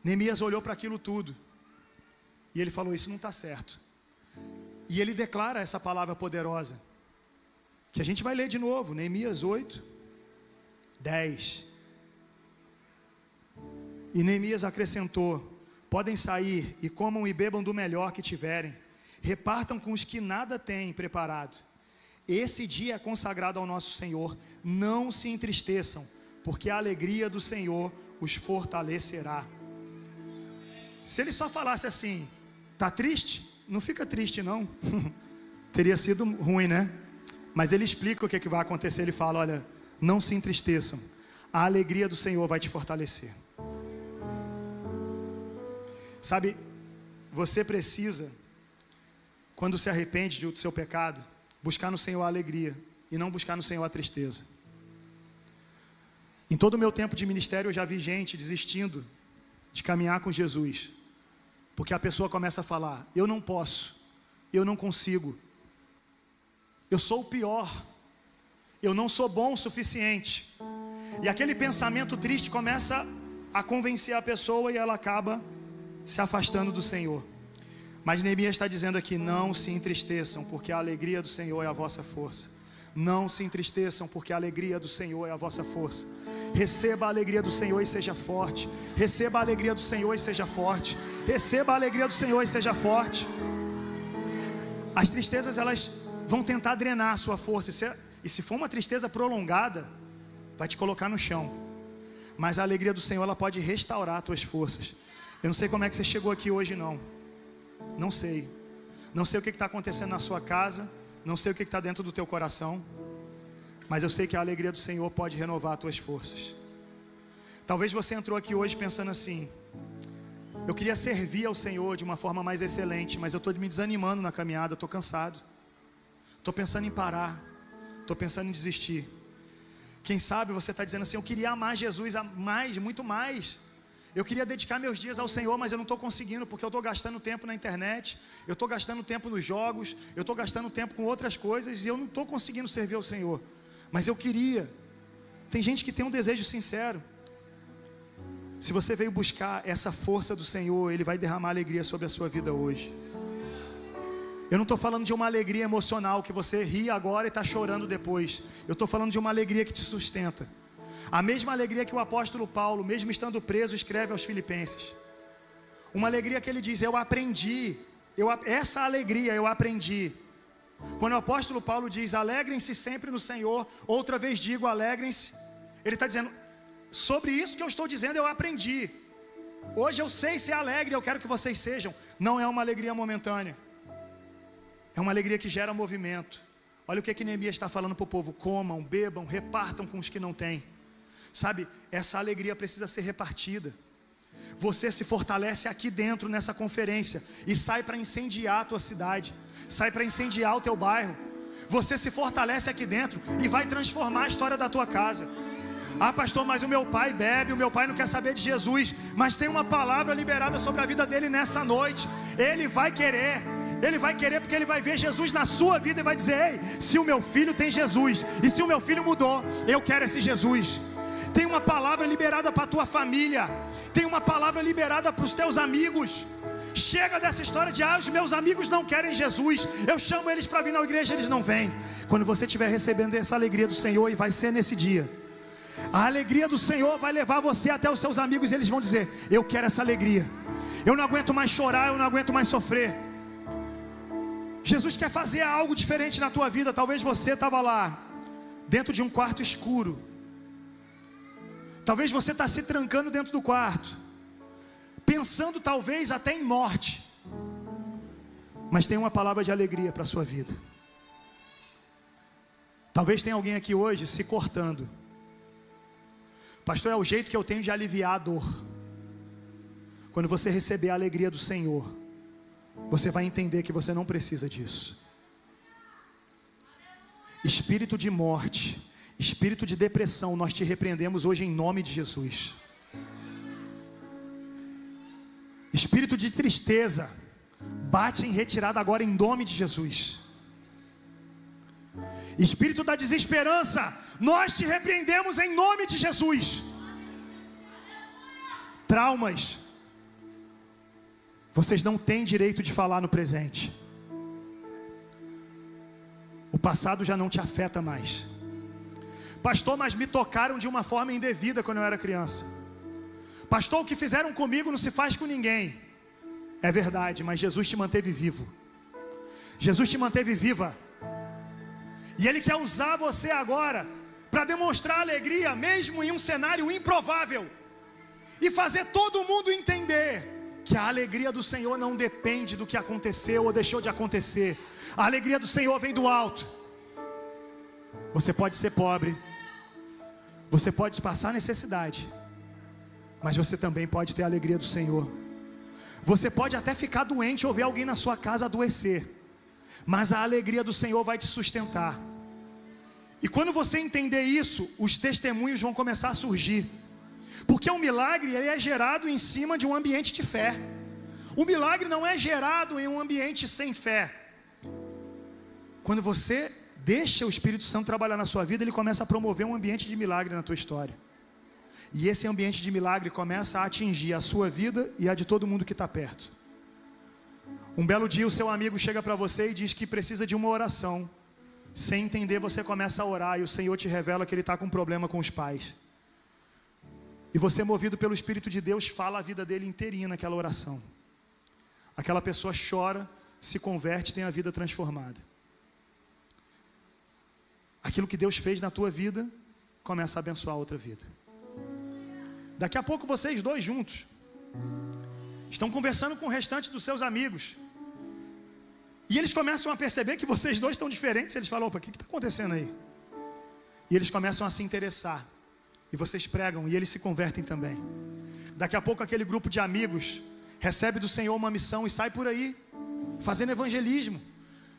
Neemias olhou para aquilo tudo e ele falou: isso não está certo. E ele declara essa palavra poderosa, que a gente vai ler de novo, Neemias 8, 10. E Neemias acrescentou: podem sair e comam e bebam do melhor que tiverem, repartam com os que nada têm preparado. Esse dia é consagrado ao nosso Senhor, não se entristeçam, porque a alegria do Senhor os fortalecerá. Se ele só falasse assim: tá triste? Não fica triste não. Teria sido ruim, né? Mas ele explica o que vai acontecer. Ele fala: olha, não se entristeçam, a alegria do Senhor vai te fortalecer. Sabe, você precisa, quando se arrepende do seu pecado, buscar no Senhor a alegria e não buscar no Senhor a tristeza. Em todo o meu tempo de ministério eu já vi gente desistindo de caminhar com Jesus, porque a pessoa começa a falar: eu não posso, eu não consigo, eu sou o pior, eu não sou bom o suficiente. E aquele pensamento triste começa a convencer a pessoa e ela acaba se afastando do Senhor. Mas Neemias está dizendo aqui: não se entristeçam, porque a alegria do Senhor é a vossa força. Não se entristeçam, porque a alegria do Senhor é a vossa força. Receba a alegria do Senhor e seja forte. Receba a alegria do Senhor e seja forte. Receba a alegria do Senhor e seja forte. As tristezas, elas vão tentar drenar a sua força, e se for uma tristeza prolongada, vai te colocar no chão. Mas a alegria do Senhor, ela pode restaurar as tuas forças. Eu não sei como é que você chegou aqui hoje, não. Não sei. Não sei o que está acontecendo na sua casa, não sei o que está dentro do teu coração, mas eu sei que a alegria do Senhor pode renovar as tuas forças. Talvez você entrou aqui hoje pensando assim: eu queria servir ao Senhor de uma forma mais excelente, mas eu estou me desanimando na caminhada, estou cansado, estou pensando em parar, estou pensando em desistir. Quem sabe você está dizendo assim: eu queria amar Jesus mais, muito mais. Eu queria dedicar meus dias ao Senhor, mas eu não estou conseguindo, porque eu estou gastando tempo na internet, eu estou gastando tempo nos jogos, eu estou gastando tempo com outras coisas, e eu não estou conseguindo servir ao Senhor. Mas eu queria. Tem gente que tem um desejo sincero. Se você veio buscar essa força do Senhor, Ele vai derramar alegria sobre a sua vida hoje. Eu não estou falando de uma alegria emocional, que você ri agora e está chorando depois. Eu estou falando de uma alegria que te sustenta. A mesma alegria que o apóstolo Paulo, mesmo estando preso, escreve aos Filipenses. Uma alegria que ele diz: eu aprendi, essa alegria eu aprendi. Quando o apóstolo Paulo diz: alegrem-se sempre no Senhor, outra vez digo, alegrem-se, ele está dizendo: sobre isso que eu estou dizendo eu aprendi. Hoje eu sei ser alegre, eu quero que vocês sejam. Não é uma alegria momentânea, é uma alegria que gera movimento. Olha o que Neemias está falando para o povo: comam, bebam, repartam com os que não têm. Sabe, essa alegria precisa ser repartida. Você se fortalece aqui dentro nessa conferência e sai para incendiar a tua cidade, sai para incendiar o teu bairro. Você se fortalece aqui dentro e vai transformar a história da tua casa. Ah, pastor, mas o meu pai bebe, o meu pai não quer saber de Jesus. Mas tem uma palavra liberada sobre a vida dele nessa noite. Ele vai querer porque ele vai ver Jesus na sua vida e vai dizer: ei, se o meu filho tem Jesus, e se o meu filho mudou, eu quero esse Jesus. Tem uma palavra liberada para a tua família, tem uma palavra liberada para os teus amigos. Chega dessa história de: os meus amigos não querem Jesus, eu chamo eles para vir na igreja, eles não vêm. Quando você estiver recebendo essa alegria do Senhor, e vai ser nesse dia, a alegria do Senhor vai levar você até os seus amigos, e eles vão dizer: eu quero essa alegria, eu não aguento mais chorar, eu não aguento mais sofrer. Jesus quer fazer algo diferente na tua vida. Talvez você estava lá, dentro de um quarto escuro. Talvez você está se trancando dentro do quarto, pensando talvez até em morte. Mas tem uma palavra de alegria para a sua vida. Talvez tenha alguém aqui hoje se cortando. Pastor, é o jeito que eu tenho de aliviar a dor. Quando você receber a alegria do Senhor, você vai entender que você não precisa disso. Espírito de morte, espírito de depressão, nós te repreendemos hoje em nome de Jesus. Espírito de tristeza, bate em retirada agora em nome de Jesus. Espírito da desesperança, nós te repreendemos em nome de Jesus. Traumas, vocês não têm direito de falar no presente. O passado já não te afeta mais. Pastor, mas me tocaram de uma forma indevida quando eu era criança. Pastor, o que fizeram comigo não se faz com ninguém. É verdade, mas Jesus te manteve vivo. Jesus te manteve viva. E Ele quer usar você agora para demonstrar alegria, mesmo em um cenário improvável, e fazer todo mundo entender que a alegria do Senhor não depende do que aconteceu ou deixou de acontecer. A alegria do Senhor vem do alto. Você pode ser pobre, você pode passar necessidade, mas você também pode ter a alegria do Senhor. Você pode até ficar doente ou ver alguém na sua casa adoecer, mas a alegria do Senhor vai te sustentar. E quando você entender isso, os testemunhos vão começar a surgir. Porque o milagre, ele é gerado em cima de um ambiente de fé. O milagre não é gerado em um ambiente sem fé. Quando você deixa o Espírito Santo trabalhar na sua vida, ele começa a promover um ambiente de milagre na tua história. E esse ambiente de milagre começa a atingir a sua vida e a de todo mundo que está perto. Um belo dia o seu amigo chega para você e diz que precisa de uma oração. Sem entender, você começa a orar e o Senhor te revela que ele está com um problema com os pais. E você, movido pelo Espírito de Deus, fala a vida dele inteirinha naquela oração. Aquela pessoa chora, se converte, tem a vida transformada. Aquilo que Deus fez na tua vida começa a abençoar a outra vida. Daqui a pouco vocês dois juntos estão conversando com o restante dos seus amigos, e eles começam a perceber que vocês dois estão diferentes. Eles falam: opa, o que está acontecendo aí? E eles começam a se interessar, e vocês pregam, e eles se convertem também. Daqui a pouco aquele grupo de amigos recebe do Senhor uma missão e sai por aí, fazendo evangelismo,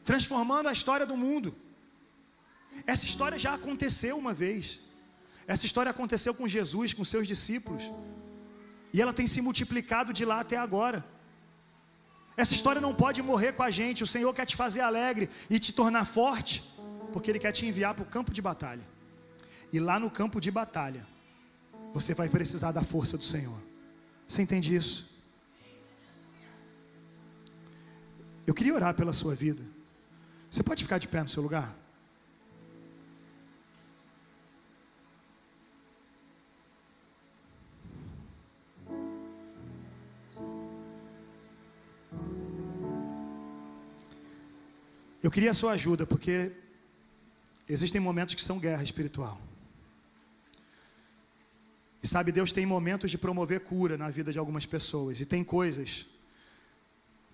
transformando a história do mundo. Essa história já aconteceu uma vez. Essa história aconteceu com Jesus, com seus discípulos, e ela tem se multiplicado de lá até agora. Essa história não pode morrer com a gente. O Senhor quer te fazer alegre e te tornar forte, porque Ele quer te enviar para o campo de batalha. E lá no campo de batalha, você vai precisar da força do Senhor. Você entende isso? Eu queria orar pela sua vida. Você pode ficar de pé no seu lugar? Eu queria a sua ajuda, porque existem momentos que são guerra espiritual. E sabe, Deus tem momentos de promover cura na vida de algumas pessoas. E tem coisas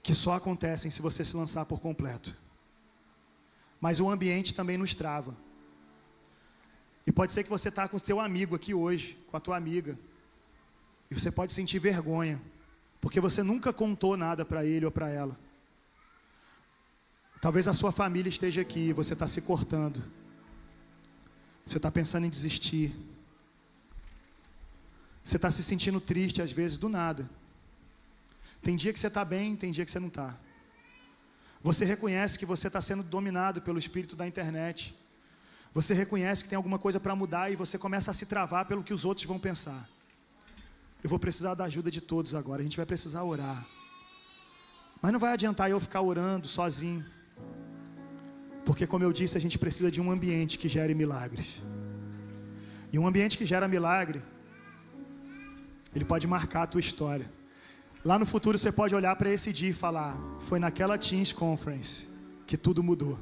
que só acontecem se você se lançar por completo. Mas o ambiente também nos trava. E pode ser que você está com o teu amigo aqui hoje, com a tua amiga, e você pode sentir vergonha, porque você nunca contou nada para ele ou para ela. Talvez a sua família esteja aqui e você está se cortando. Você está pensando em desistir. Você está se sentindo triste às vezes do nada. Tem dia que você está bem, tem dia que você não está. Você reconhece que você está sendo dominado pelo espírito da internet. Você reconhece que tem alguma coisa para mudar e você começa a se travar pelo que os outros vão pensar. Eu vou precisar da ajuda de todos agora. A gente vai precisar orar. Mas não vai adiantar eu ficar orando sozinho. Porque, como eu disse, a gente precisa de um ambiente que gere milagres. E um ambiente que gera milagre, ele pode marcar a tua história. Lá no futuro você pode olhar para esse dia e falar: foi naquela Teens Conference que tudo mudou.